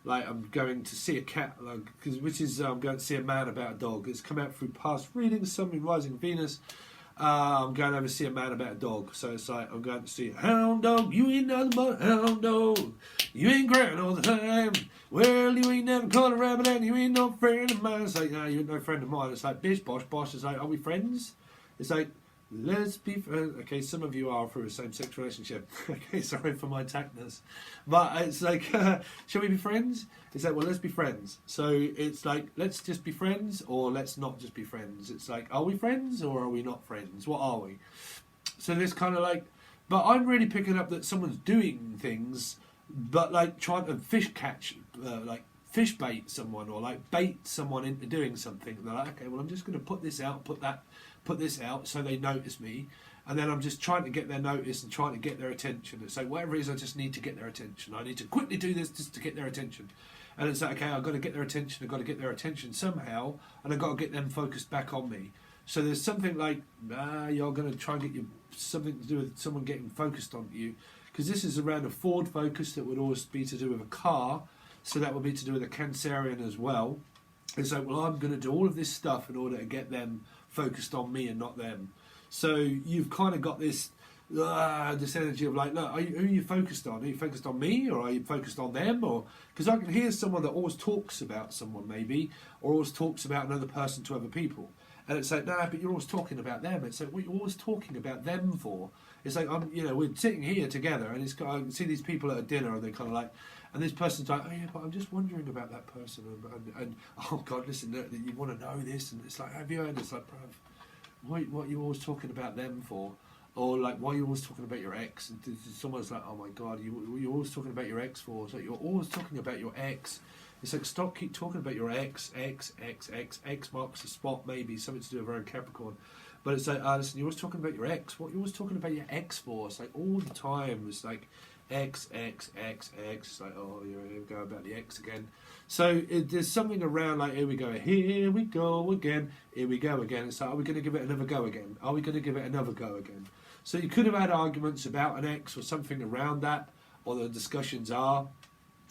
like I'm going to see a cat, like, which is I'm going to see a man about a dog. It's come out through past readings, Sun, Moon, Rising, Venus. I'm going over to see a man about a dog. So it's like I'm going to see a hound dog. You ain't nothing but a hound dog. You ain't growling all the time. Well, you ain't never caught a rabbit and you ain't no friend of mine. It's like, no, you ain't no friend of mine. It's like, bish, bosh, bosh. It's like, are we friends? It's like, let's be friends. Okay, some of you are through a same-sex relationship. Okay, sorry for my tackness. But it's like, shall we be friends? It's like, well, let's be friends. So it's like, let's just be friends or let's not just be friends. It's like, are we friends or are we not friends? What are we? So this kind of like, but I'm really picking up that someone's doing things, but like trying to like fish bait someone or like bait someone into doing something. They're like, okay, well, I'm just going to put this out, put this out so they notice me, and then I'm just trying to get their notice and trying to get their attention. And so whatever it is, I just need to get their attention. I need to quickly do this just to get their attention. And it's like, okay, I've got to get their attention, I've got to get their attention somehow, and I've got to get them focused back on me. So there's something like, you're going to try and get something to do with someone getting focused on you, because this is around a Ford focus that would always be to do with a car, so that would be to do with a Cancerian as well. It's like, well, I'm going to do all of this stuff in order to get them focused on me and not them. So you've kind of got this energy of like, look, who are you focused on? Are you focused on me or are you focused on them? Or because I can hear someone that always talks about someone maybe, or always talks about another person to other people. And it's like, no, but you're always talking about them. It's like, what you're always talking about them for? It's like, we're sitting here together, and I can see these people at a dinner, and they're kind of like, and this person's like, oh yeah, but I'm just wondering about that person, and oh God, listen, you want to know this, and it's like, have you heard? It's like, bruv, what are you always talking about them for? Or like, why are you always talking about your ex? And someone's like, oh my God, you're always talking about your ex for? It's like, you're always talking about your ex. It's like, keep talking about your ex marks the spot, maybe, something to do with around Capricorn. But it's like, listen, you're always talking about your ex. What, you're always talking about your ex for? It's like, all the time, it's like, X. It's like, oh, here we go about the X again. So there's something around like, here we go again. Here we go again. It's like, are we going to give it another go again? Are we going to give it another go again? So you could have had arguments about an X or something around that, or the discussions are.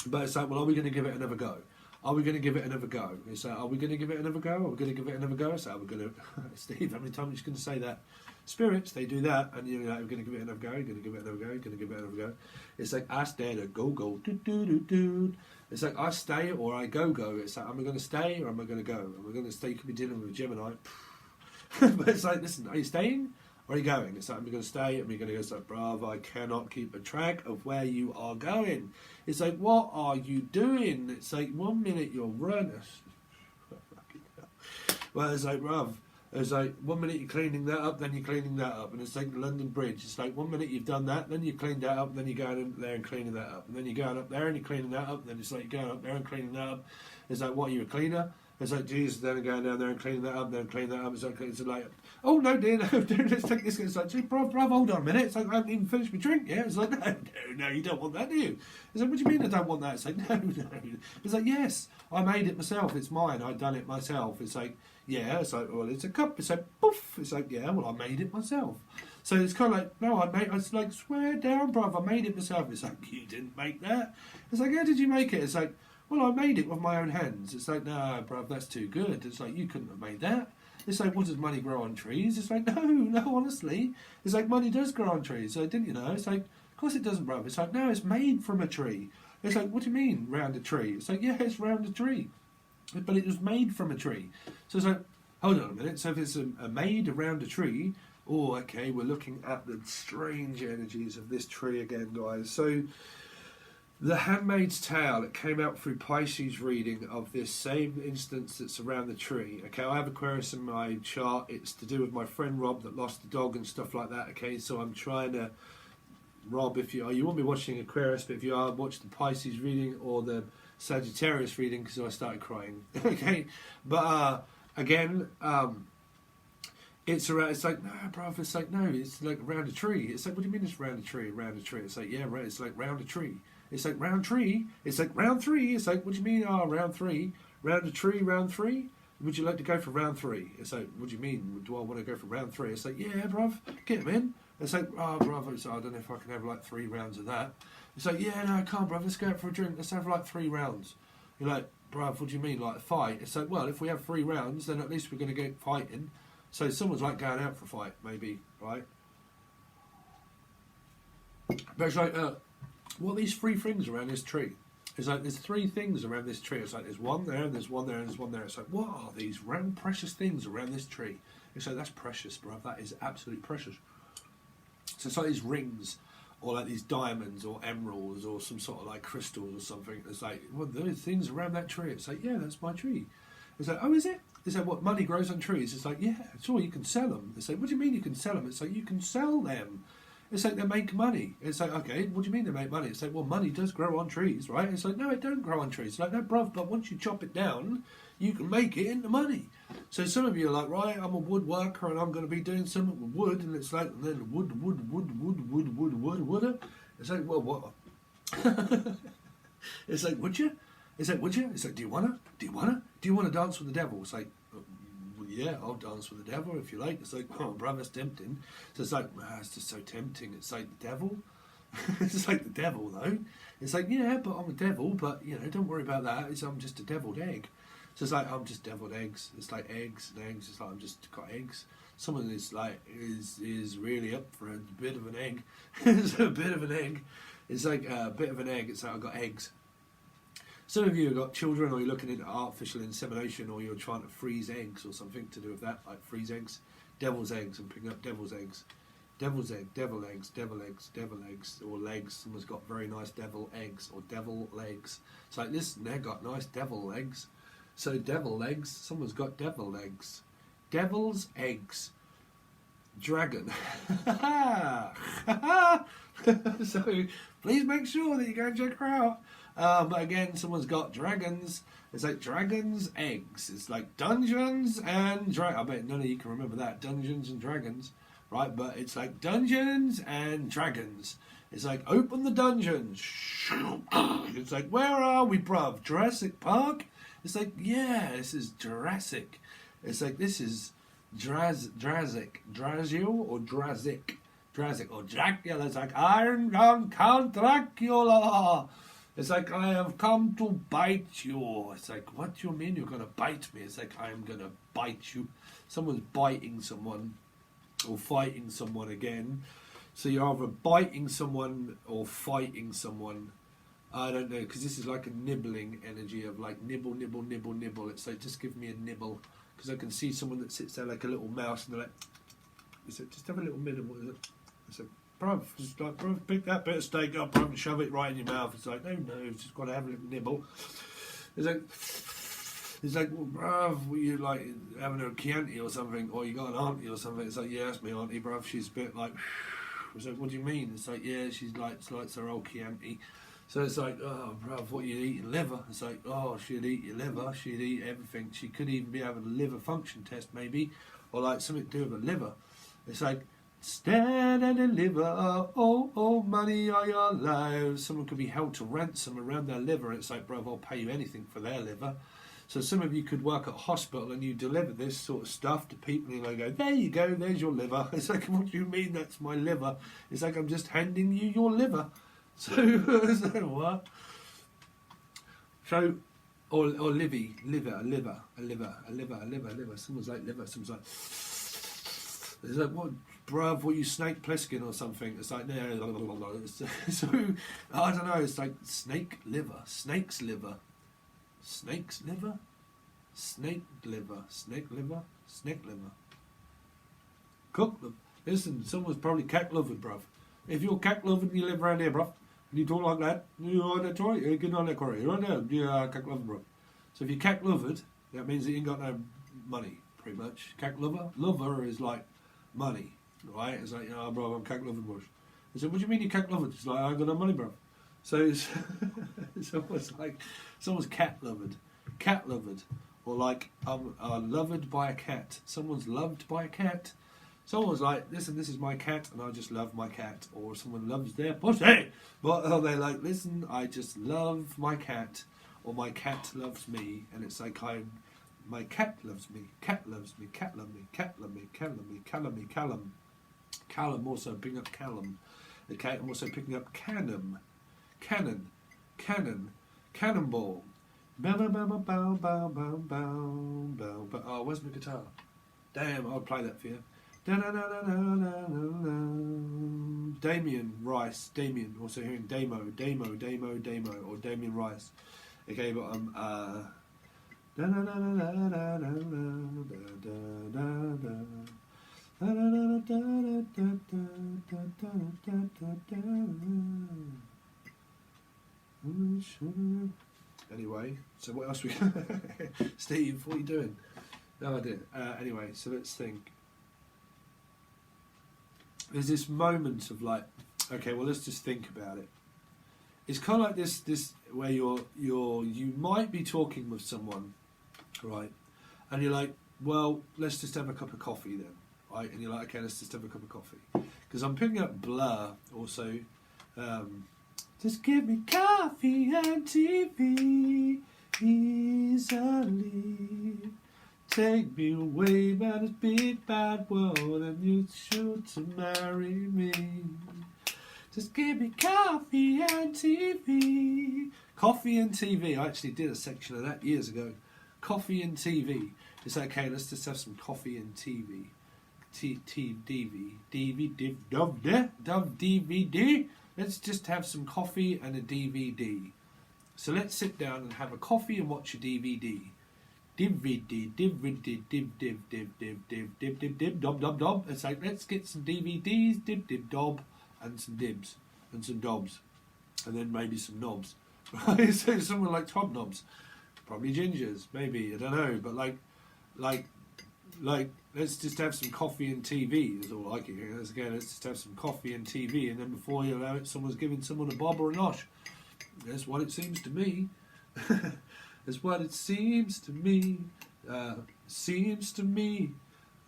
But it's like, well, are we going to give it another go? Are we going to give it another go? It's like, are we going to give it another go? Are we going to give it another go? So are we going to, Steve, how many times are you going to say that? Spirits, they do that, and you're like, we're going to give it another go, you're going to give it another go, you're going to give it another go. It's like, I stay to go, do. It's like, I stay or I go. It's like, am I going to stay or am I going to go? Am I going to stay? You could be dealing with a Gemini. But it's like, listen, are you staying or are you going? It's like, am I going to stay? Am I going to go? It's like, bravo, I cannot keep a track of where you are going. It's like, what are you doing? It's like, 1 minute you're running. Well, it's like, bruv. It's like 1 minute you're cleaning that up, then you're cleaning that up. And it's like the London Bridge. It's like 1 minute you've done that, then you cleaned that up, then you're going up there and cleaning that up. And then you're going up there and you're cleaning that up, and then it's like you're going up there and cleaning that up. It's like, what, are you a cleaner? It's like, Jesus, then going down there and cleaning that up, then cleaning that up. It's like, oh, no, dear, no, let's take this. It's like, gee, bruv, hold on a minute. It's like, I haven't even finished my drink yet. It's like, no, you don't want that, do you? It's like, what do you mean I don't want that? It's like, no. It's like, yes, I made it myself. It's mine. I've done it myself. It's like, yeah, it's like, well, it's a cup. It's like, poof. It's like, yeah, well, I made it myself. So it's kind of like, no, it's like, swear down, bruv, I made it myself. It's like, you didn't make that. It's like, how did you make it? It's like, well, I made it with my own hands. It's like, no, bruv, that's too good. It's like, you couldn't have made that. It's like, what, does money grow on trees? It's like, no, honestly. It's like, money does grow on trees. So didn't you know? It's like, of course it doesn't, bruv. It's like, no, it's made from a tree. It's like, what do you mean, round a tree? It's like, yeah, it's round a tree. But it was made from a tree. So it's like, hold on a minute. So if it's a made around a tree, oh, okay, we're looking at the strange energies of this tree again, guys. So the Handmaid's Tale, it came out through Pisces reading of this same instance that's around the tree. Okay, I have Aquarius in my chart. It's to do with my friend Rob that lost the dog and stuff like that. Okay, so I'm trying to, Rob, if you won't be watching Aquarius, but if you are, watch the Pisces reading or the Sagittarius reading, because I started crying. Okay, but again, it's around. It's like, no, bruv. It's like, no, it's like around a tree. It's like, what do you mean it's around a tree? Around a tree. It's like, yeah, right. It's like round a tree. It's like round tree. It's like round three. It's like, what do you mean? Oh, round three. Round a tree, round three. Would you like to go for round three? It's like, what do you mean? Do I want to go for round three? It's like, yeah, bruv, get him in. It's like, oh, bruv, I don't know if I can have like 3 rounds of that. It's like, yeah, no, I can't, bruv. Let's go out for a drink. Let's have like 3 rounds. You're like, bruv, what do you mean, like a fight? It's like, well, if we have 3 rounds, then at least we're going to get fighting. So someone's like going out for a fight, maybe, right? But it's like, what are these 3 things around this tree? It's like, there's 3 things around this tree. It's like, there's one there, and there's one there, and there's one there. It's like, what are these round precious things around this tree? It's like, that's precious, bruv. That is absolutely precious. So it's like these rings, or like these diamonds, or emeralds, or some sort of like crystals or something. It's like, well, those things around that tree. It's like, yeah, that's my tree. It's like, oh, is it? It's like, what, money grows on trees? It's like, yeah, sure, you can sell them. It's like, what do you mean you can sell them? It's like, you can sell them. It's like, they make money. It's like, okay, what do you mean they make money? It's like, well, money does grow on trees, right? It's like, no, it don't grow on trees. It's like, no, bruv, but once you chop it down, you can make it into money. So some of you are like, right, I'm a woodworker and I'm going to be doing something with wood. And it's like, and then wood. It's like, well, what? It's like, would you? It's like, would you? It's like, do you want to? Do you want to? Do you want to dance with the devil? It's like, well, yeah, I'll dance with the devil if you like. It's like, oh, bruv, that's tempting. So it's like, it's just so tempting. It's like the devil. It's like the devil, though. It's like, yeah, but I'm a devil, but, you know, don't worry about that. I'm just a deviled egg. So it's like, I'm just deviled eggs. It's like eggs and eggs. It's like, I'm just got eggs. Someone is like, is really up for a bit of an egg. It's a bit of an egg. It's like a bit of an egg. It's like, I've got eggs. Some of you have got children, or you're looking into artificial insemination, or you're trying to freeze eggs or something to do with that, like freeze eggs. Devil's eggs, I'm picking up devil's eggs. Devil's egg, devil eggs, devil eggs, devil eggs, or legs. Someone's got very nice devil eggs, or devil legs. It's like, listen, they've got nice devil legs. So devil legs, someone's got devil legs. Devil's eggs. Dragon. So please make sure that you go and check her out. But again, someone's got dragons. It's like dragons, eggs. It's like Dungeons and Dragons. I bet none of you can remember that. Dungeons and Dragons. Right, but it's like Dungeons and Dragons. It's like, open the dungeons. It's like, where are we, bruv? Jurassic Park? It's like, yeah, this is Jurassic. It's like, this is Drazic. Drazio or Drazic? Drazic or Dracula. It's like, I'm Count Dracula. It's like, I have come to bite you. It's like, what do you mean you're going to bite me? It's like, I'm going to bite you. Someone's biting someone. Or fighting someone again. So you're either biting someone or fighting someone. I don't know, because this is like a nibbling energy of like nibble, nibble, nibble, nibble. It's like, just give me a nibble. Because I can see someone that sits there like a little mouse and they're like, it's like, just have a little nibble. It's like, bruv, just like, bruv, pick that bit of steak up, bruv, and shove it right in your mouth. It's like, no, it's just got to have a little nibble. It's like, well, bruv, were you like having a Chianti or something, or you got an auntie or something? It's like, yeah, that's my auntie, bruv. She's a bit like, it's like, what do you mean? It's like, yeah, she's like, it's like her old Chianti. So it's like, oh, bruv, what you eating? Liver? It's like, oh, she'd eat your liver. She'd eat everything. She could even be having a liver function test, maybe, or like something to do with a liver. It's like, stand and deliver, oh, money are your lives. Someone could be held to ransom around their liver. It's like, bruv, I'll pay you anything for their liver. So some of you could work at a hospital and you deliver this sort of stuff to people and they go, there you go, there's your liver. It's like, what do you mean that's my liver? It's like, I'm just handing you your liver. So what? So, or liver. Someone's like liver, someone's like, it's like, what, bruv, what, you Snake Plissken or something? It's like, no. So, I don't know, it's like snake liver, snake's liver. Snake's liver? Snake liver. Snake liver? Snake liver. Cook them. Listen, someone's probably cat-lovered, bruv. If you're cat-lovered and you live around here, bruv, and you talk like that, you're that Tory, you get on that Korea. You're right now, you're cat-lovered, bruv. So if you're cat-lovered, that means that you ain't got no money, pretty much. Cat-lover? Lover is like money, right? It's like, bruv, I'm cat-lovered, bruv. I said, what do you mean you're cat-lovered? It's like, I ain't got no money, bruv. So it's almost like someone's cat-lovered, or like loved by a cat. Someone's loved by a cat. Someone's like, listen, this is my cat, and I just love my cat. Or someone loves their pussy. But they're like, listen, I just love my cat, or my cat loves me. And it's like, my cat loves me, cat loves me, cat love me, cat love me, cat love me, Callum me, Callum. Callum, also picking up Callum. Okay, I'm also picking up Cannon. Cannon. Cannon. Cannonball. Bow, bow, bow, bow, bow, bow, bow, bow, bow. Oh, where's my guitar? Damn, I'll play that for you. Damien Rice. Damien. Also hearing Damo, or Damien Rice. Okay, but anyway, so what else we Steve, what are you doing? No, I didn't. Anyway, so let's think. There's this moment of like, okay, well, let's just think about it. It's kind of like this where you might be talking with someone, right? And you're like, well, let's just have a cup of coffee then, right? And you're like, okay, let's just have a cup of coffee. Because I'm picking up Blur also. Just give me coffee and TV easily. Take me away by this big bad world, and you're sure to marry me. Just give me coffee and TV. Coffee and TV. I actually did a section of that years ago. Coffee and TV. It's okay, let's just have some coffee and TV. DVD. Let's just have some coffee and a DVD. So let's sit down and have a coffee and watch a DVD. Dob. It's like, let's get some DVDs, dob, and some dibs, and some dobs, and then maybe some knobs. Right? So someone like top knobs, probably gingers, maybe, I don't know, but like, let's just have some coffee and TV is all I can hear. Again, let's just have some coffee and TV, and then before you allow it, someone's giving someone a bob or a nosh. That's what it seems to me. That's what it seems to me. Seems to me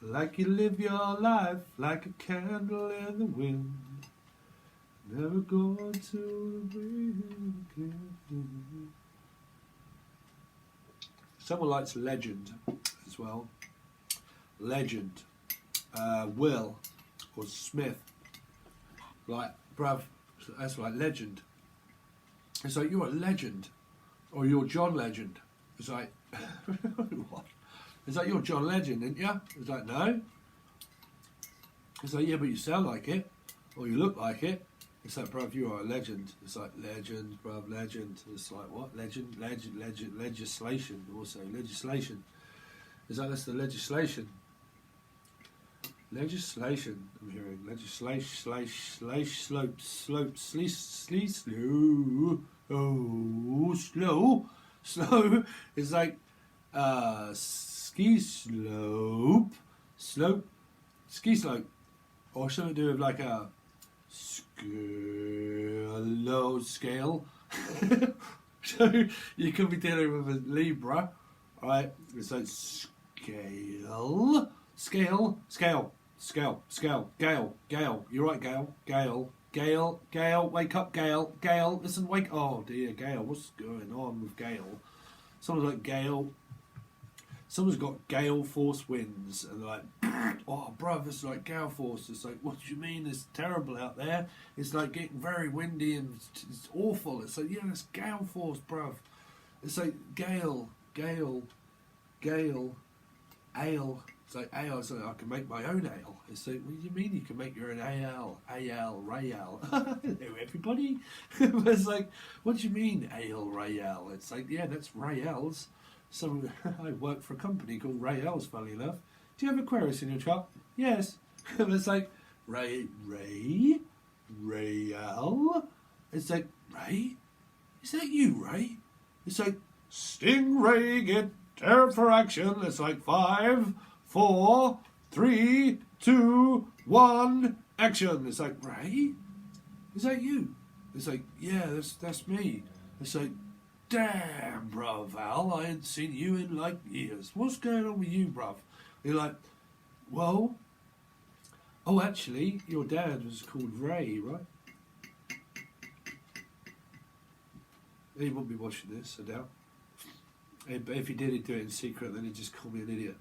like you live your life like a candle in the wind. Never going to the wind. Someone likes Legend as well. Legend. Will or Smith. Like, bruv, that's like Legend. It's like, you're a legend. Or you're John Legend. It's like, what? It's like, you're John Legend, ain't you? It's like, no. It's like, yeah, but you sound like it. Or you look like it. It's like, bruv, you are a legend. It's like, legend, bruv, legend. It's like, what? Legend, legislation. Also, legislation. It's like, that's the legislation. Legislation. I'm hearing legislation, slope, slow. Oh, slow. It's like ski slope, ski slope, or something to do with like a scale. So you could be dealing with a Libra, right? It's like scale, Gale. You're right, Gale, wake up, Gale, listen, wake. Oh dear, Gale, what's going on with Gale? Someone's like, Gale. Someone's got gale force winds, and they're like, oh, bruv, it's like gale force. It's like, what do you mean? It's terrible out there. It's like getting very windy and it's awful. It's like, yeah, it's gale force, bruv. It's like gale, ale. It's like ale. It's like, I can make my own ale. It's like, what do you mean you can make your own ale? Rayal. Hello, everybody. But it's like, what do you mean ale, Rayal? It's like, yeah, that's Rayal's. So I work for a company called Rayal's, funny enough. Do you have Aquarius in your chart? Yes. But it's like, Rayal? It's like, Ray? Is that you, Ray? It's like, Stingray, get tear for action. It's like 5, 4, 3, 2, 1, action. It's like, Ray? Is that you? It's like, yeah, that's me. It's like, damn, bruv, Al, I hadn't seen you in like years. What's going on with you, bruv? You're like, well, Oh, actually, your dad was called Ray, right? He won't be watching this, I doubt. But if he did, he'd do it in secret, then he'd just call me an idiot.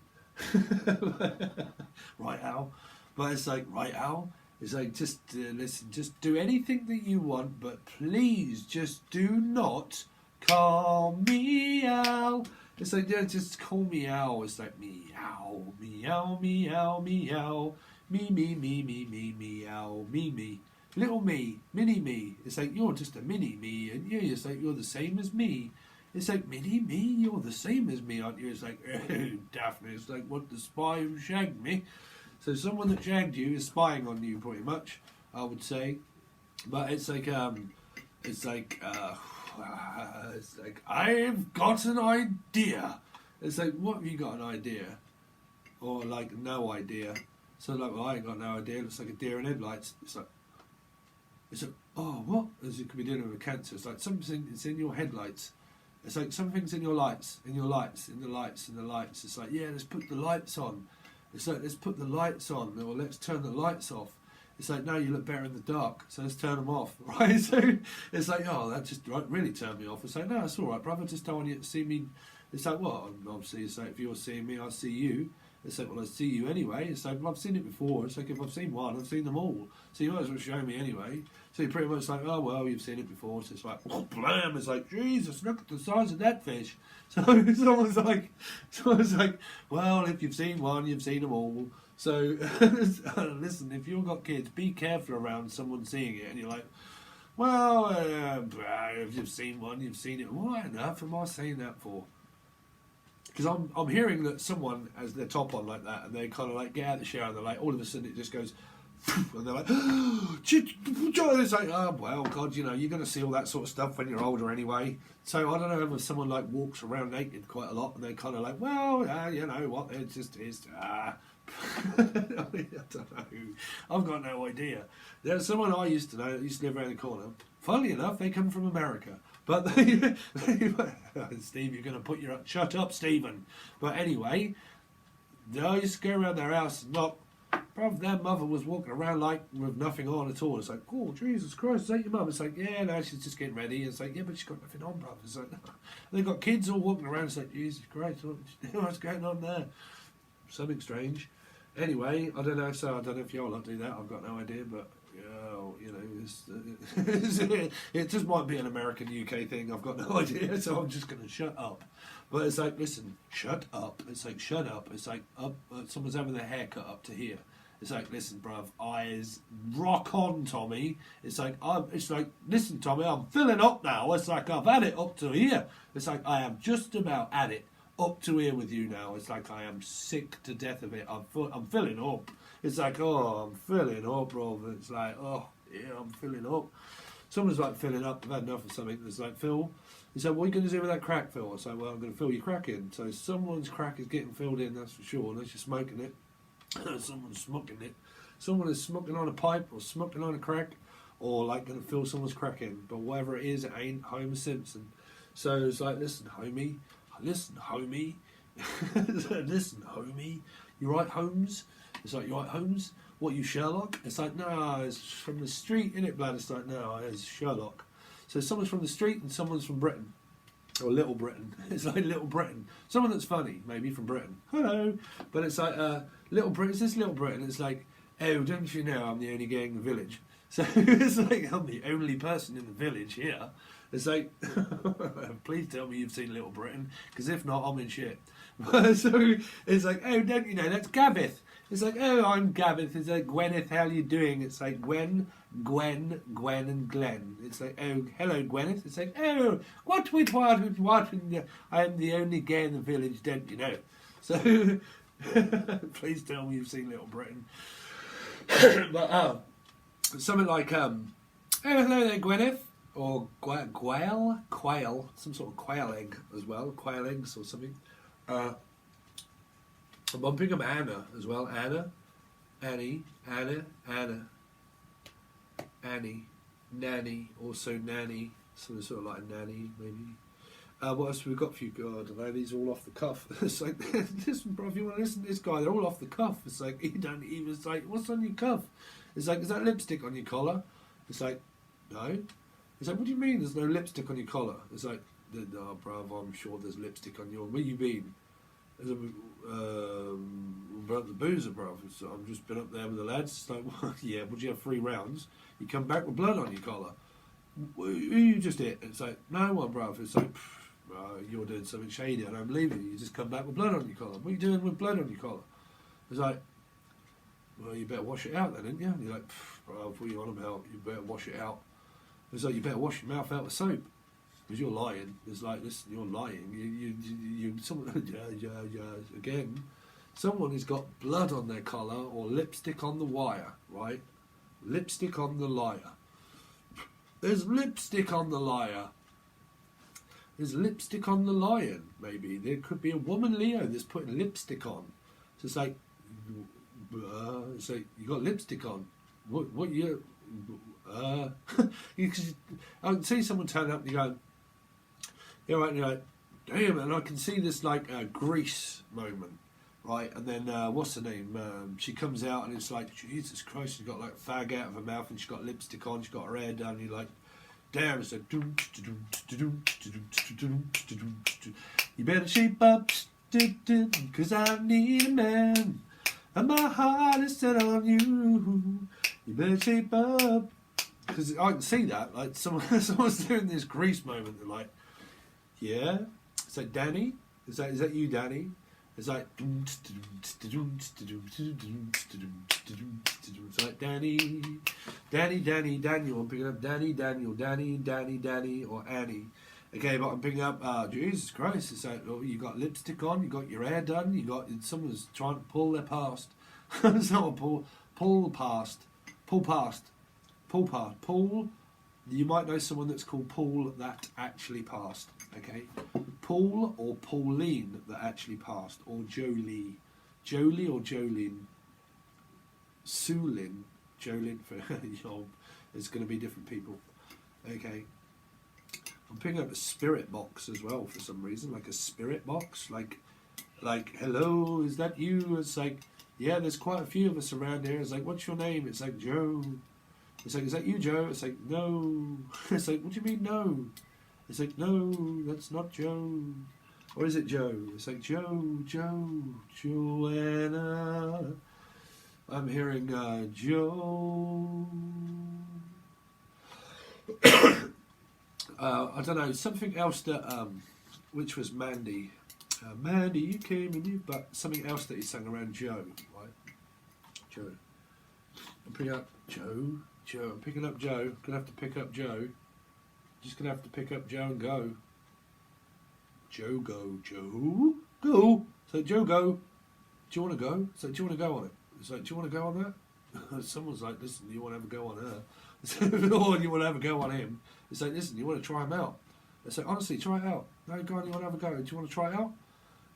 Right, Al? But it's like, right, Al? It's like, just listen, just do anything that you want, but please just do not call me Al. It's like, yeah, just call me Al. It's like, meow, meow, meow, meow. Me, me, me, me, me, meow, me. Little me, mini me. It's like, you're just a mini me, and you. It's like, you're the same as me. It's like, mini me, you're the same as me, aren't you? It's like, oh, Daphne, it's like, what, the spy who shagged me? So someone that shagged you is spying on you, pretty much, I would say. But it's like, I've got an idea. It's like, what have you got an idea? Or like, no idea. So like, well, I ain't got no idea. It looks like a deer in headlights. It's like, oh, what? As you could be dealing with cancer. It's like something, it's in your headlights. It's like something's in your lights, in the lights. It's like, yeah, let's put the lights on. It's like, let's put the lights on, or let's turn the lights off. It's like, no, you look better in the dark, so let's turn them off, right? So it's like, oh, that just really turned me off. It's like, no, it's all right, brother, just don't want you to see me. It's like, well, obviously, it's like, if you're seeing me, I see you. It's like, well, I see you anyway. It's like, well, I've seen it before. It's like, if I've seen one, I've seen them all. So you might as well show me anyway. So you're pretty much like, oh, well, you've seen it before. So it's like, oh, blam. It's like, Jesus, look at the size of that fish. So someone's like, well, if you've seen one, you've seen them all. So listen, if you've got kids, be careful around someone seeing it. And you're like, well, if you've seen one, you've seen it. What on earth am I saying that for? Because I'm hearing that someone has their top on like that, and they kind of like get out of the shower, and they're like, all of a sudden it just goes, and they're like, it's like, oh, well, God, you know, you're going to see all that sort of stuff when you're older anyway. So I don't know if someone like walks around naked quite a lot, and they're kind of like, well, you know what, it just is. I don't know. I've got no idea. There's someone I used to know that used to live around the corner. Funnily enough, they come from America. But Steve, you're going to put your... Shut up, Stephen. But anyway, they used to go around their house and knock. Bruv, their mother was walking around like with nothing on at all. It's like, oh, Jesus Christ, is that your mum? It's like, yeah, no, she's just getting ready. It's like, yeah, but she's got nothing on, bruv. It's like, they've got kids all walking around. It's like, Jesus Christ, what's going on there? Something strange. Anyway, I don't know. So I don't know if y'all like do that. I've got no idea, but... you know, it just might be an American UK thing. I've got no idea, so I'm just going to shut up. But it's like, listen, shut up. It's like, shut up. It's like, someone's having their hair cut up to here. It's like, listen, bruv, eyes rock on, Tommy. It's like, listen, Tommy, I'm filling up now. It's like, I've had it up to here. It's like, I am just about at it up to here with you now. It's like, I am sick to death of it. I'm filling up. It's like, oh, I'm filling up, bro. It's like, oh, yeah, I'm filling up. Someone's like filling up. I've had enough of something. It's like, Phil. He said, what are you going to do with that crack, Phil? I said, well, I'm going to fill your crack in. So someone's crack is getting filled in, that's for sure. Unless you're smoking it. Someone's smoking it. Someone is smoking on a pipe or smoking on a crack, or like going to fill someone's crack in. But whatever it is, it ain't Homer Simpson. So it's like, listen, homie. Listen, homie. Listen, homie. You right, Holmes? It's like, you right, Holmes? What, you Sherlock? It's like, no, it's from the street, innit, blood? It's like, no, it's Sherlock. So someone's from the street and someone's from Britain. Or Little Britain. It's like Little Britain. Someone that's funny, maybe from Britain. Hello. But it's like, Little Britain, is this Little Britain? It's like, oh, don't you know I'm the only guy in the village? So it's like, I'm the only person in the village here. It's like, please tell me you've seen Little Britain, because if not, I'm in shit. So it's like, oh, don't you know, that's Gavith. It's like, oh, I'm Gavith. It's like, Gwyneth, how are you doing? It's like, Gwen, and Glenn. It's like, oh, hello, Gwyneth. It's like, oh, what? I am the only gay in the village, don't you know? So, please tell me you've seen Little Britain. But, something like, oh, hello there, Gwyneth. Or quail, some sort of quail egg as well, quail eggs or something. I'm bumping up Anna as well, Annie, Nanny, also Nanny, so sort of like a nanny maybe. What else have we got for you? God, I don't know, these are all off the cuff. It's like, listen, bro, if you want to listen to this guy, they're all off the cuff. It's like, you don't even, it's like, what's on your cuff? It's like, is that lipstick on your collar? It's like, no. It's like, what do you mean there's no lipstick on your collar? It's like, no, bruv, I'm sure there's lipstick on your... Where you been? About the boozer, bruv. So I've just been up there with the lads. It's like, well, yeah, would you have 3 rounds? You come back with blood on your collar. Who you just hit? It's like, no one, bruv. It's like, you're doing something shady. I don't believe you. You just come back with blood on your collar. What are you doing with blood on your collar? It's like, well, you better wash it out then, didn't you? And you're like, bruv, what are you on about? You better wash it out. It's like, you better wash your mouth out with soap. Because you're lying. It's like, listen, you're lying. Someone, again, someone has got blood on their collar or lipstick on the wire, right? Lipstick on the liar. There's lipstick on the liar. There's lipstick on the lion, maybe. There could be a woman Leo that's putting lipstick on. So it's like, you got lipstick on. What you... I can see someone turn up and you go, you're right, and you're like, damn, and I can see this like Grease moment, right? And then what's her name? She comes out and it's like, Jesus Christ, she's got like fag out of her mouth and she's got lipstick on, she's got her hair done, and you're like, damn, it's like, you better shape up, because I need a man, and my heart is set on you. You better shape up. Because I can see that, like someone's doing this Grease moment. They're like, yeah, it's like, Danny, is that you, Danny? It's like, it's like, Danny, Daniel. I'm picking up Danny, Daniel, Danny, or Annie. Okay, but I'm picking up, Jesus Christ, it's like, oh, you got lipstick on, you got your hair done, someone's trying to pull their past. It's not a pull past. Paul, you might know someone that's called Paul that actually passed, okay? Paul or Pauline that actually passed, or Jolie. Jolie or Jolene. Sulin. Jolene, for it's going to be different people, okay? I'm picking up a spirit box as well for some reason, like a spirit box, like hello, is that you? It's like, yeah, there's quite a few of us around here. It's like, what's your name? It's like, Joe. It's like, is that you, Joe? It's like, no. It's like, what do you mean, no? It's like, no, that's not Joe. Or is it Joe? It's like, Joanna. I'm hearing Joe. I don't know, something else that, which was Mandy. Mandy, you came in, but something else that he sang around Joe, right? Joe. I'm picking up Joe. I'm picking up Joe. Gonna have to pick up Joe. Just gonna have to pick up Joe and go. Joe, go. Go. So Joe, go. Do you want to go? So do you want to go on it? It's like, do you want to go on that? Someone's like, listen, you want to have a go on her? Or you want to have a go on him? It's like, listen, you want to try him out? It's like, honestly, try it out. No, go on, you want to have a go? Do you want to try it out?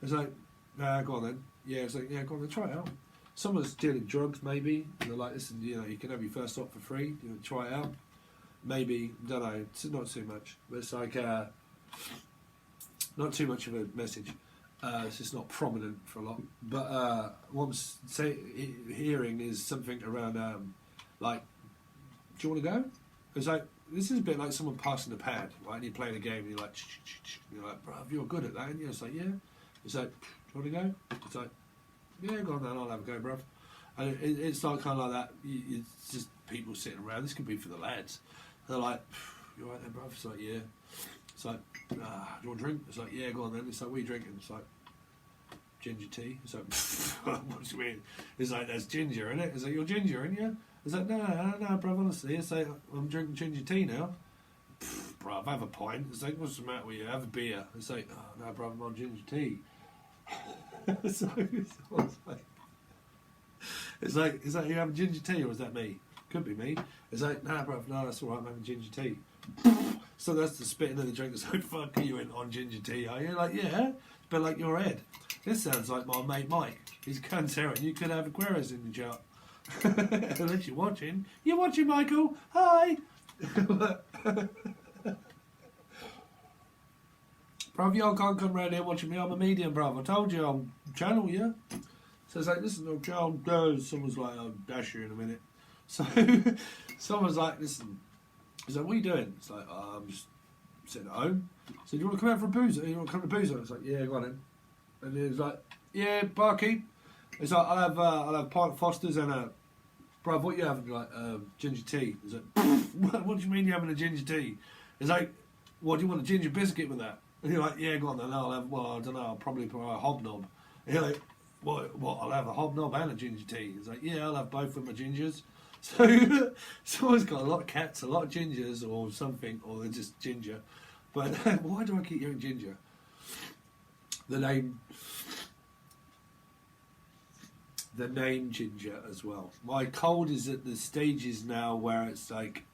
It's like, nah, go on then. Yeah, it's like, yeah, go on then, try it out. Someone's dealing drugs, maybe. And they're like, listen, you can have your first op for free. Try it out. Maybe, don't know, it's not too much. But it's like, not too much of a message. It's just not prominent for a lot. But what I'm hearing is something around, like, do you want to go? It's like, this is a bit like someone passing the pad, right? And you're playing a game and you're like, bro, you're good at that, and you're just like, yeah. It's like, do you want to go? It's like, yeah, go on then, I'll have a go, bruv. And it's like kind of like that. It's just people sitting around. This could be for the lads. They're like, you all right there, bruv? It's like, yeah. It's like, do you want a drink? It's like, yeah, go on then. It's like, what are you drinking? It's like, ginger tea. It's like, what do you mean? It's like, there's ginger in it. It's like, you're ginger, aren't you? It's like, no, bruv, honestly. It's like, I'm drinking ginger tea now. Bruv, have a pint. It's like, what's the matter with you? Have a beer. It's like, oh, no, bruv, I'm on ginger tea. It's like, you having ginger tea, or is that me? Could be me. It's like, nah, bruv, no, that's all right, I'm having ginger tea. So that's the spitting in the drink. It's like, fuck, are you in on ginger tea, are you? Like, yeah, but like your head. This sounds like my mate Mike. He's cancer, you could have Aquarius in the jar. Unless you're watching. You're watching, Michael. Hi. But bruv, y'all can't come round here watching me. I'm a medium, bruv. I told you I'm channel, yeah. So it's like, listen, I'm channel. Someone's like, I'll dash you in a minute. So someone's like, listen. He's like, what are you doing? It's like, I'm just sitting at home. So do you want to come out for a boozer? You want to come to a boozer? It's like, yeah, go on then. And he's like, yeah, barkeep. It's like, I'll have pint Fosters and a, bruv, what you having? Like, ginger tea. He's like, what do you mean you're having a ginger tea? It's like, what, do you want a ginger biscuit with that? And you're like, yeah, go on then. I'll have, well, I don't know, I'll probably put a hobnob. And you're like, what, I'll have a hobnob and a ginger tea. He's like, yeah, I'll have both with my gingers. So someone's got a lot of cats, a lot of gingers or something, or they're just ginger. But why do I keep hearing ginger? The name ginger as well. My cold is at the stages now where it's like,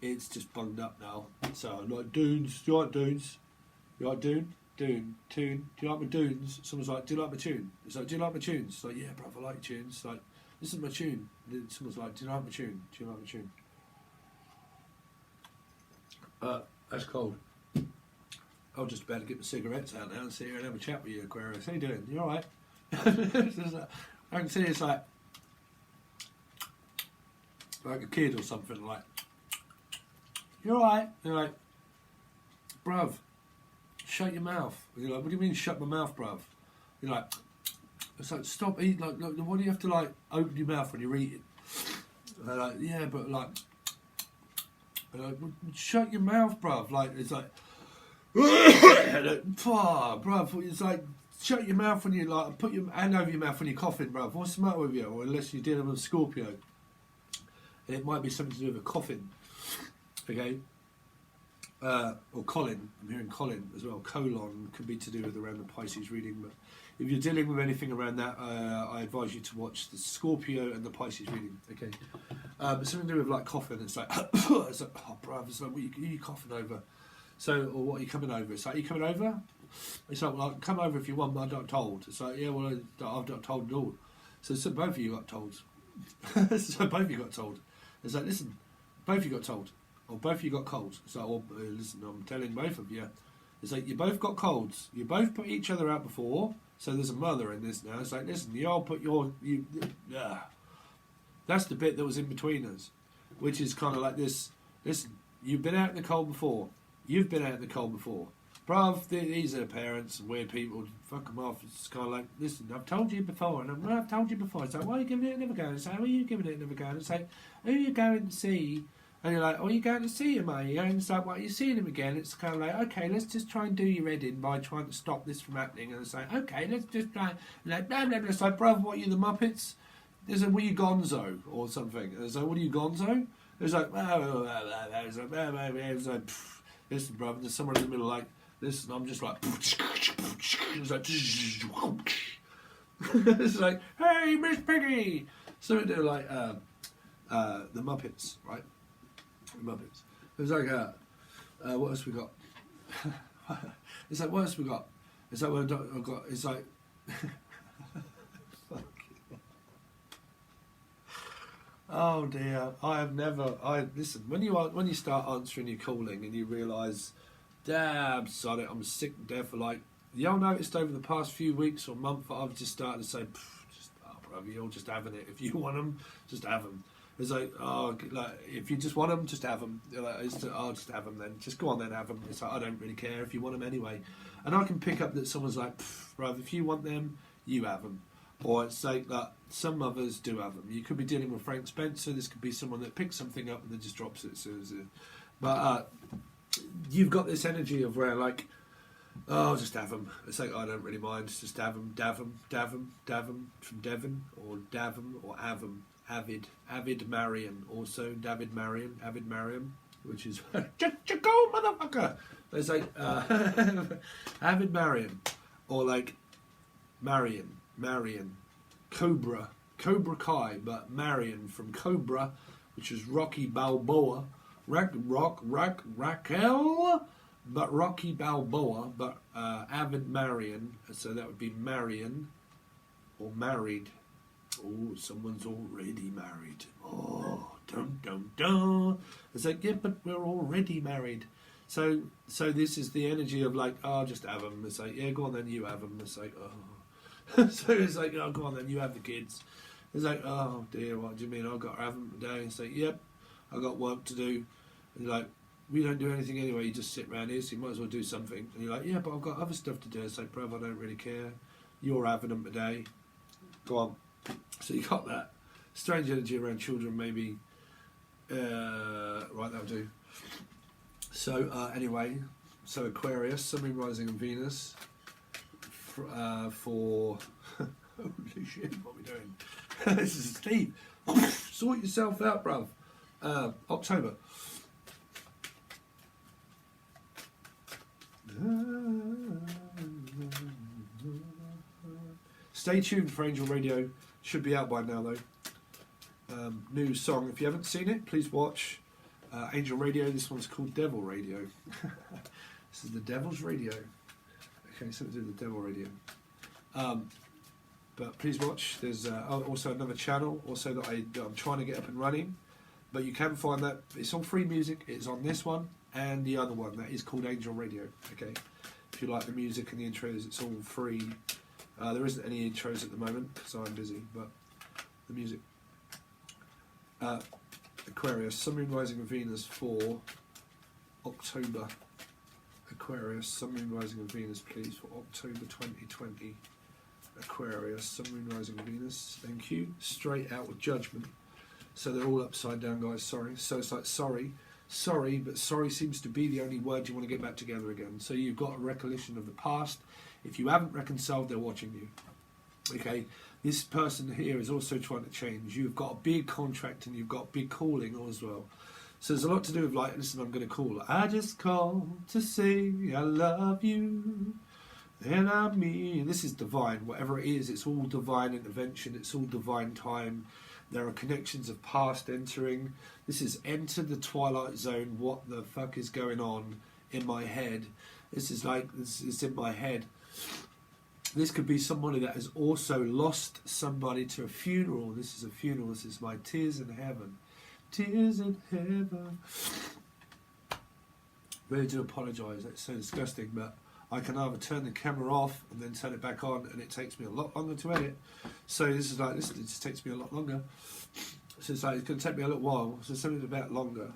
it's just bunged up now. So I'm like, Dunes, do you like Dunes? You like Dune? Tune. Do you like my Dunes? Someone's like, do you like my tune? It's like, do you like my tunes? It's like, yeah, bruv, I like tunes. It's like, this is my tune. Someone's like, do you like my tune? Do you like my tune? That's cold. I'll just about to get my cigarettes out now and sit here and have a chat with you, Aquarius. How you doing? You alright? I can see it's like a kid or something, like, you alright? You're like, bruv, shut your mouth. You're like, what do you mean shut my mouth, bruv? You're like, it's like, stop eating. Like, why do you have to like open your mouth when you're eating? And they're like, yeah, but like, shut your mouth, bruv. Like, it's like, bruv, it's like, shut your mouth when you like, put your hand over your mouth when you're coughing, bruv. What's the matter with you? Or unless you're dealing with a Scorpio. It might be something to do with a coughing. Okay? Or Colin. I'm hearing Colin as well. Colon could be to do with around the Pisces reading, but if you're dealing with anything around that, I advise you to watch the Scorpio and the Pisces reading. Okay, but something to do with like coughing. It's like, it's like, oh, bruv, it's like, what are you coughing over? So, or what are you coming over? It's like, are you coming over? It's like, well, I can come over if you want, but I'm not told. It's like, yeah, well, I've not told at all. So both of you got told. So both of you got told. It's like, listen, both of you got told. Or both of you got colds. It's like, well, listen, I'm telling both of you. It's like, you both got colds. You both put each other out before. So there's a mother in this now. It's like, listen, you all put that's the bit that was in between us. Which is kind of like this. Listen, you've been out in the cold before. You've been out in the cold before. Bruv, these are parents and weird people. Fuck them off. It's kind of like, listen, I've told you before. And I've told you before. It's like, why are you giving it another go? It's like, why are you giving it another go? And it's like, who are you going to see? And you're like, oh, you're going to see him, are you? And it's like, well, you're seeing him again. It's kind of like, okay, let's just try and do your head in by trying to stop this from happening. And it's like, okay, let's just try. Like, blah, blah, blah. It's like, bruv, what are you, the Muppets? There's a, what are you, Gonzo? Or something. And it's like, what are you, Gonzo? It's like, it's like, listen, bruv, there's someone in the middle like, listen, I'm just like, it's like, it's like, hey, Miss Piggy. So they're like, the Muppets, right? Muppets. It's like, what else we got? It's like, what else we got? It's like, what I've got. It's like, oh dear. I have never. Listen. When you start answering your calling and you realise, damn, sod it, I'm sick and deaf. Like, y'all noticed over the past few weeks or month that I've just started to say, just, oh, bro, you're just having it. If you want them, just have them. It's like, oh, like, if you just want them, just have them. Like, I'll just have them then. Just go on then, have them. It's like, I don't really care if you want them anyway. And I can pick up that someone's like, right, if you want them, you have them. Or it's like that some mothers do have them. You could be dealing with Frank Spencer. This could be someone that picks something up and then just drops it. But you've got this energy of where, like, oh, just have them. It's like, I don't really mind. Just have them, Davum from Devon, or Davum, or Avum. Avid Marion, also Avid Marion, which is go motherfucker. There's like Avid Marion, or like Marion, Cobra Kai, but Marion from Cobra, which is Rocky Balboa, Raquel, but Rocky Balboa, but Avid Marion, so that would be Marion, or married. Oh, someone's already married. Oh, dum dum dum. It's like, yeah, but we're already married. So this is the energy of like, oh, just have them. It's like, yeah, go on then, you have them. It's like, oh. So it's like, oh, go on then, you have the kids. It's like, oh dear, what do you mean? I've got to have them today. It's like, yep, I've got work to do. And you're like, we don't do anything anyway. You just sit around here, so you might as well do something. And you're like, yeah, but I've got other stuff to do. It's like, bruv, I don't really care. You're having them today. Go on. So you got that strange energy around children, maybe. Right, that'll do. So anyway, so Aquarius, Sun, Moon, Rising, and Venus for holy shit, what are we doing? This is Steve. Sort yourself out, bruv. October. Stay tuned for Angel Radio. Should be out by now though. New song. If you haven't seen it, please watch Angel Radio. This one's called Devil Radio. This is the Devil's Radio. Okay, something to do with the Devil Radio. But please watch. There's also another channel also that I'm trying to get up and running. But you can find that. It's on free music. It's on this one and the other one. That is called Angel Radio. Okay. If you like the music and the intros, it's all free. There isn't any intros at the moment because I'm busy. But the music. Aquarius, Sun, Moon, Rising, and Venus for October. Aquarius, Sun, Moon, Rising, and Venus, please, for October 2020. Aquarius, Sun, Moon, Rising, and Venus. Thank you. Straight out with Judgment. So they're all upside down, guys. Sorry. So it's like sorry, but sorry seems to be the only word you want to get back together again. So you've got a recollection of the past. If you haven't reconciled, they're watching you. Okay. This person here is also trying to change. You've got a big contract and you've got big calling as well. So there's a lot to do with like, listen, I'm going to call. I just called to say I love you. And I mean, this is divine. Whatever it is, it's all divine intervention. It's all divine time. There are connections of past entering. This is enter the twilight zone. What the fuck is going on in my head? This is like, it's in my head. This could be somebody that has also lost somebody to a funeral. This is a funeral. This is my tears in heaven. Tears in heaven. Really do apologise. That's so disgusting, but I can either turn the camera off and then turn it back on, and it takes me a lot longer to edit. So this is like, it just takes me a lot longer. So it's like, it's going to take me a little while. So something about long time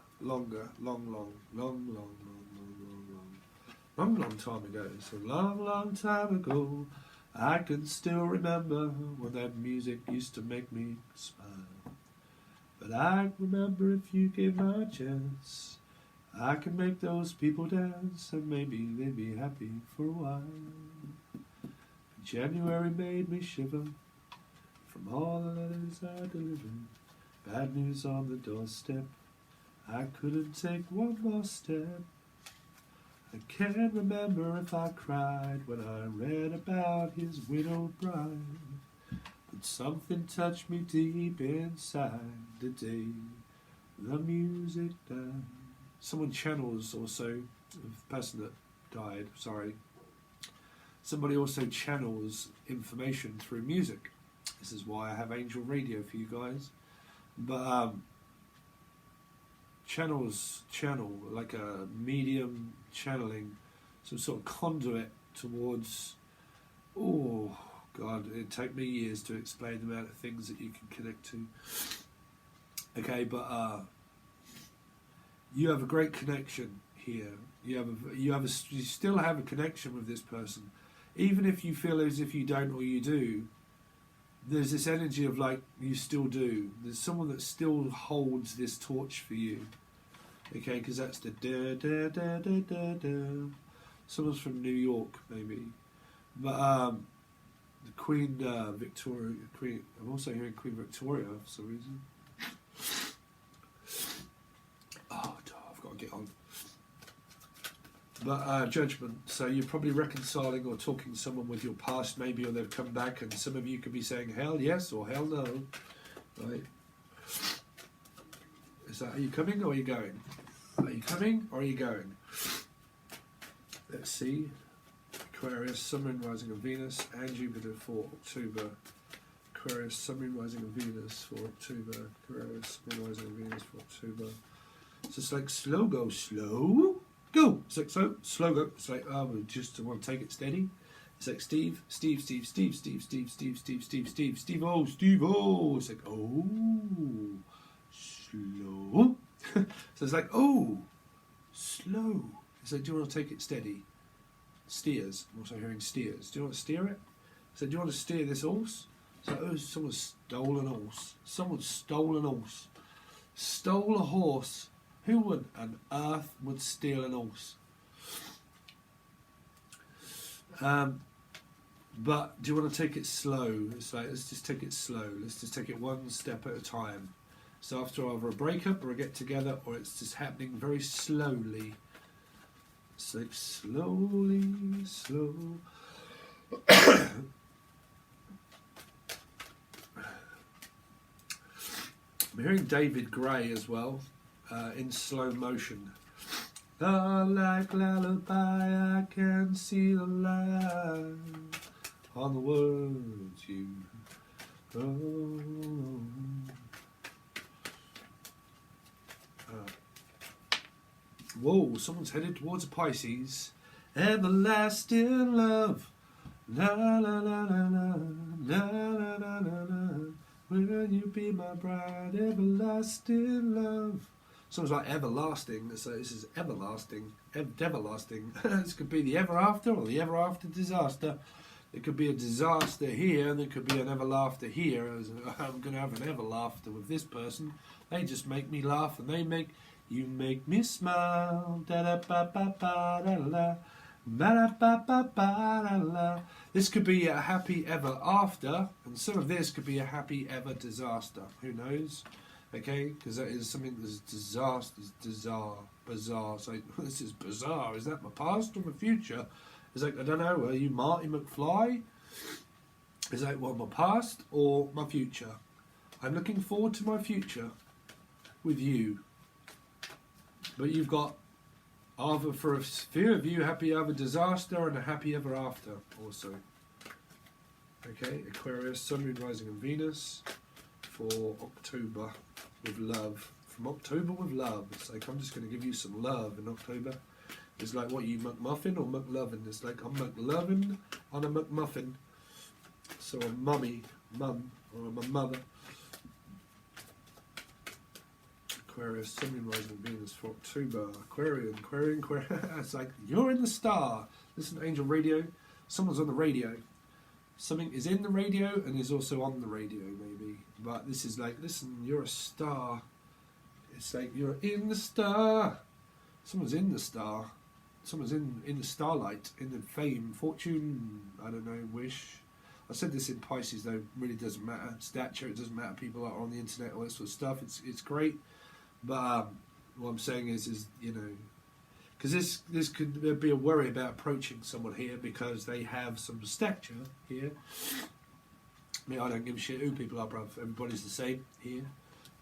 ago. So long time ago, I can still remember when that music used to make me smile. But I remember if you gave my a chance, I can make those people dance, and maybe they'd be happy for a while. January made me shiver from all the letters I delivered. Bad news on the doorstep, I couldn't take one more step. I can't remember if I cried when I read about his widowed bride, but something touched me deep inside the day the music died. Someone channels also, the person that died, sorry. Somebody also channels information through music. This is why I have Angel Radio for you guys. But channel, like a medium channeling, some sort of conduit towards, oh God, it'd take me years to explain the amount of things that you can connect to. Okay, but you have a great connection here. You still have a connection with this person, even if you feel as if you don't or you do. There's this energy of like you still do. There's someone that still holds this torch for you. Okay, because that's the da da da da da da. Someone's from New York, maybe. But the Queen Victoria. I'm also hearing Queen Victoria for some reason. Oh, I've got to get on. But judgment. So you're probably reconciling or talking to someone with your past, maybe, or they've come back, and some of you could be saying hell yes or hell no. Right? Is that, are you coming or are you going? Are you coming or are you going? Let's see. Aquarius, Sun, Moon, Rising, and Venus, and Jupiter for October. Aquarius, Sun, Moon, Rising, and Venus for October. Aquarius, Sun, Moon, Rising, and Venus for October. So it's like slow go slow. Go. It's like, so, slow go. It's like, oh, we just want to take it steady. It's like Steve, Steve, Steve, Steve, Steve, Steve, Steve, Steve, Steve, Steve, Steve, oh, Steve, oh. It's like, oh, slow. So it's like, oh, slow. It's like, do you want to take it steady? Steers. I'm also hearing steers. Do you want to steer it? So do you want to steer this horse? So, oh, someone's stolen a horse. Someone's stolen a horse. Stole a horse. Who would on earth would steal an horse? But do you want to take it slow? It's like, let's just take it slow. Let's just take it one step at a time. So after either a breakup or a get together, or it's just happening very slowly. It's like slowly, slow. I'm hearing David Gray as well, in slow motion. Like lullaby, I can see the light on the words you. Whoa, someone's headed towards a Pisces. Everlasting love. La la la la la la la la la la. Will you be my bride? Everlasting love. Sounds like everlasting. So this is everlasting. Everlasting. This could be the ever after or the ever after disaster. There could be a disaster here, and there could be an ever laughter here. I'm going to have an ever laughter with this person. They just make me laugh, and they make you make me smile. Da da ba ba ba da la. This could be a happy ever after, and some of this could be a happy ever disaster. Who knows? Okay, because that is something that's disaster, bizarre. It's like, this is bizarre. Is that my past or my future? It's like, I don't know. Are you Marty McFly? Is that what, my past or my future? I'm looking forward to my future with you. But you've got either, for a few of you, happy ever disaster and a happy ever after also. Okay, Aquarius, Sun, Moon, Rising and Venus for October with love. From October with love. It's like, I'm just going to give you some love in October. It's like, what, you McMuffin or McLovin? It's like, I'm McLovin on a McMuffin. So a mum, or I'm a mother. Aquarius, Sun, Moon, Rising and Venus for October. Aquarian. It's like, you're in the star. Listen to Angel Radio. Someone's on the radio. Something is in the radio and is also on the radio, maybe. But this is like, listen, you're a star. It's like, you're in the star. Someone's in the star. Someone's in the starlight, in the fame, fortune, I don't know, wish. I said this in Pisces, though, it really doesn't matter. Stature, it doesn't matter. People are on the internet, all that sort of stuff. It's great. But what I'm saying is you know, because this could be a worry about approaching someone here because they have some stature here. I mean, I don't give a shit who people are, bruv. Everybody's the same here.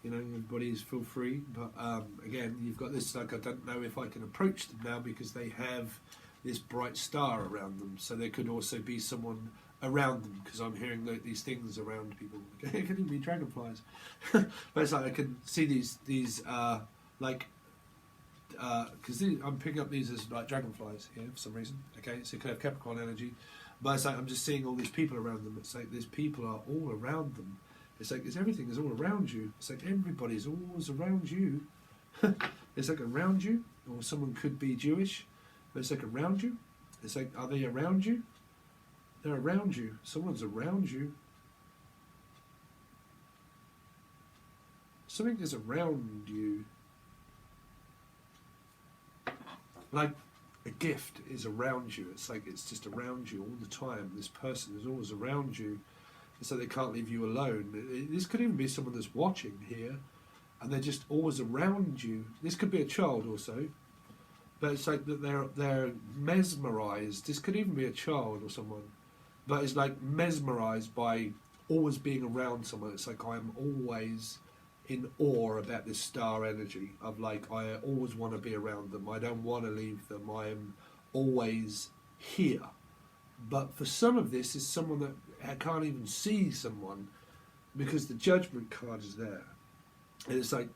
You know, everybody's feel free. But again, you've got this, like, I don't know if I can approach them now because they have this bright star around them. So there could also be someone around them, because I'm hearing these things around people. It could even be dragonflies. But it's like I can see these like, because I'm picking up these as like dragonflies here for some reason. Okay, so it could have Capricorn energy, but it's like I'm just seeing all these people around them. It's like these people are all around them. It's like everything is all around you. It's like everybody's always around you. It's like around you, or someone could be Jewish, but it's like around you. It's like, are they around you? They're around you. Someone's around you. Something is around you. Like a gift is around you. It's like it's just around you all the time. This person is always around you. So they can't leave you alone. This could even be someone that's watching here, and they're just always around you. This could be a child also, but it's like that they're mesmerized. This could even be a child or someone, but it's like mesmerized by always being around someone. It's like I'm always in awe about this star energy of like I always want to be around them. I don't want to leave them. I am always here. But for some of this is someone that I can't even see someone because the judgment card is there. And it's like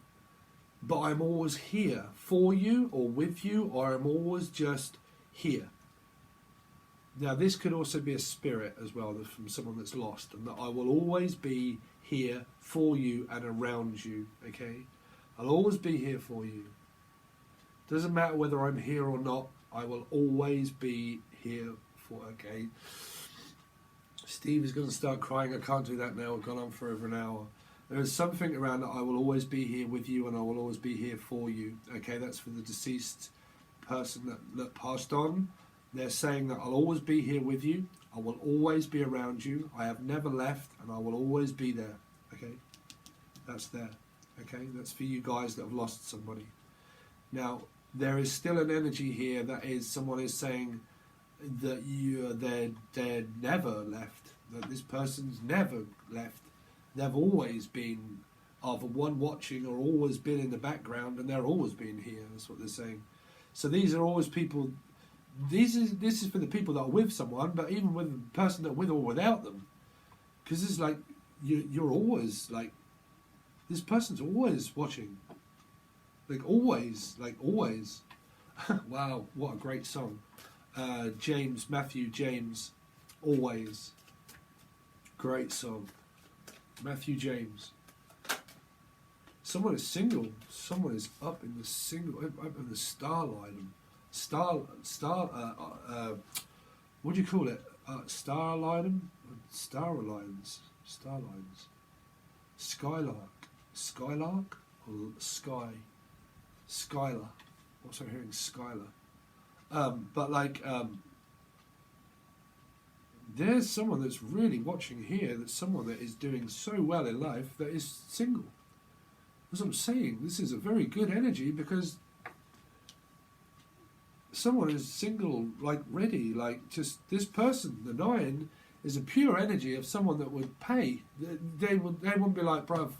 but I'm always here for you or with you, or I'm always just here. Now, this could also be a spirit as well, from someone that's lost, and that I will always be here for you and around you, okay? I'll always be here for you. Doesn't matter whether I'm here or not, I will always be here for, okay? Steve is going to start crying. I can't do that now. I've gone on for over an hour. There is something around that I will always be here with you and I will always be here for you, okay? That's for the deceased person that passed on. They're saying that I'll always be here with you. I will always be around you. I have never left and I will always be there, okay? That's there, okay? That's for you guys that have lost somebody. Now, there is still an energy here that is, someone is saying that they're never left, that this person's never left. They've always been either one watching or always been in the background, and they're always been here. That's what they're saying. So these are always people. This is for the people that are with someone, but even with the person that with or without them, because it's like you're always like, this person's always watching. Like always. Wow, what a great song. Matthew James, Always. Great song. Matthew James. Someone is single. Someone is up in the star line. What do you call it? Star line? Star lines. Skylark? Or sky? Skylar. Also hearing Skylar. There's someone that's really watching here, that's someone that is doing so well in life that is single. As I'm saying, this is a very good energy because someone is single, like ready, like just this person, the 9, is a pure energy of someone that would pay. They wouldn't be like, bruv,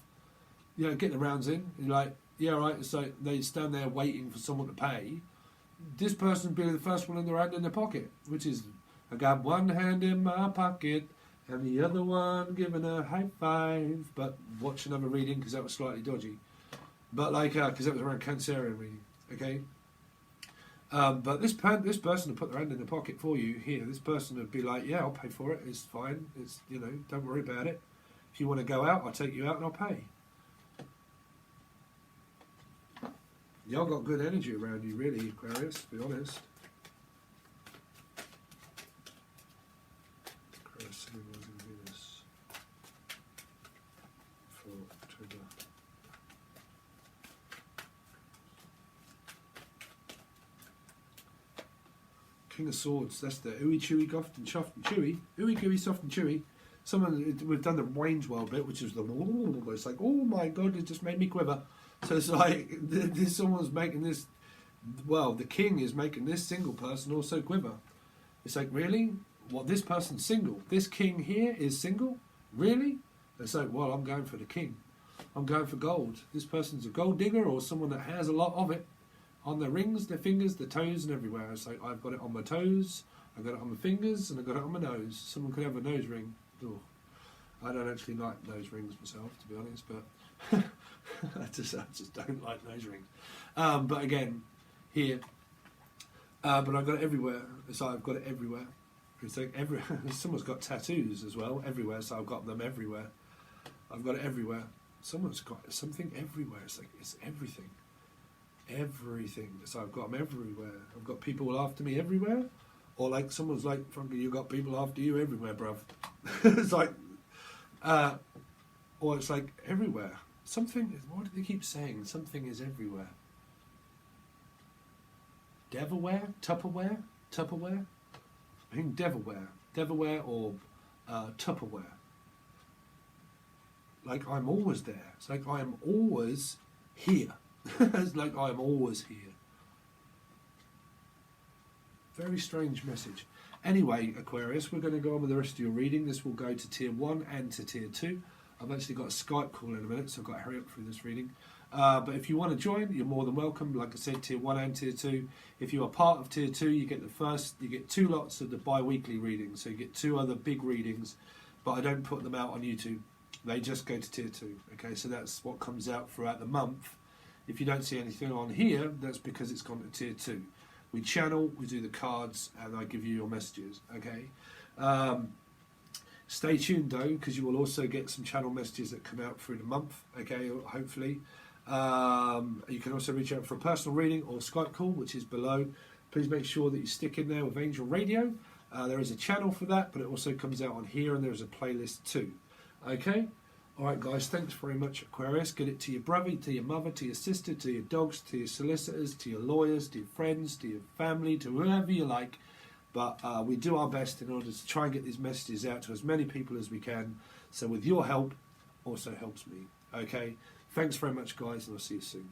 getting the rounds in. You're like, yeah, right. So they stand there waiting for someone to pay. This person would be the first one in their hand in their pocket, which is, I got one hand in my pocket and the other one giving a high five. But watch another reading because that was slightly dodgy. But because that was around Cancerian reading, okay? But this person would put their hand in the pocket for you here. This person would be like, yeah, I'll pay for it. It's fine. It's, don't worry about it. If you want to go out, I'll take you out and I'll pay. Y'all got good energy around you, really, Aquarius, to be honest. Aquarius, Venus for October. King of Swords, that's the ooey chewy, soft and chewy. Ooey gooey, soft and chewy. We've done the Wayne's World bit, which is the, it's like, oh my god, it just made me quiver. So it's like, someone's making this, the king is making this single person also quiver. It's like, really? What, this person's single? This king here is single? Really? It's like, well, I'm going for the king. I'm going for gold. This person's a gold digger or someone that has a lot of it on their rings, their fingers, their toes and everywhere. It's like, I've got it on my toes, I've got it on my fingers, and I've got it on my nose. Someone could have a nose ring. Ooh. I don't actually like nose rings myself, to be honest, but I just don't like nose rings. But again, here, but I've got it everywhere. So I've got it everywhere. It's like someone's got tattoos as well, everywhere. So I've got them everywhere. I've got it everywhere. Someone's got something everywhere. It's like, it's everything. Everything. So I've got them everywhere. I've got people after me everywhere. Or like someone's like, frankly, you got people after you everywhere, bruv. It's like, or it's like everywhere. Something, what do they keep saying? Something is everywhere. Devilware? Tupperware? I think Devilware or Tupperware. Like I'm always there. It's like I am always here. It's like I am always here. Very strange message. Anyway, Aquarius, we're going to go on with the rest of your reading. This will go to tier 1 and to tier 2. I've actually got a Skype call in a minute, so I've got to hurry up through this reading. But if you want to join, you're more than welcome. Like I said, tier 1 and tier 2. If you are part of tier 2, you get 2 lots of the bi-weekly readings. So you get 2 other big readings, but I don't put them out on YouTube. They just go to tier 2. Okay, so that's what comes out throughout the month. If you don't see anything on here, that's because it's gone to tier 2. We channel, we do the cards, and I give you your messages, okay? Stay tuned though, because you will also get some channel messages that come out through the month, okay, hopefully. You can also reach out for a personal reading or Skype call, which is below. Please make sure that you stick in there with Angel Radio. There is a channel for that, but it also comes out on here, and there's a playlist too. Okay? Alright guys, thanks very much, Aquarius. Get it to your brother, to your mother, to your sister, to your dogs, to your solicitors, to your lawyers, to your friends, to your family, to whoever you like. But we do our best in order to try and get these messages out to as many people as we can. So with your help, also helps me. Okay? Thanks very much, guys, and I'll see you soon.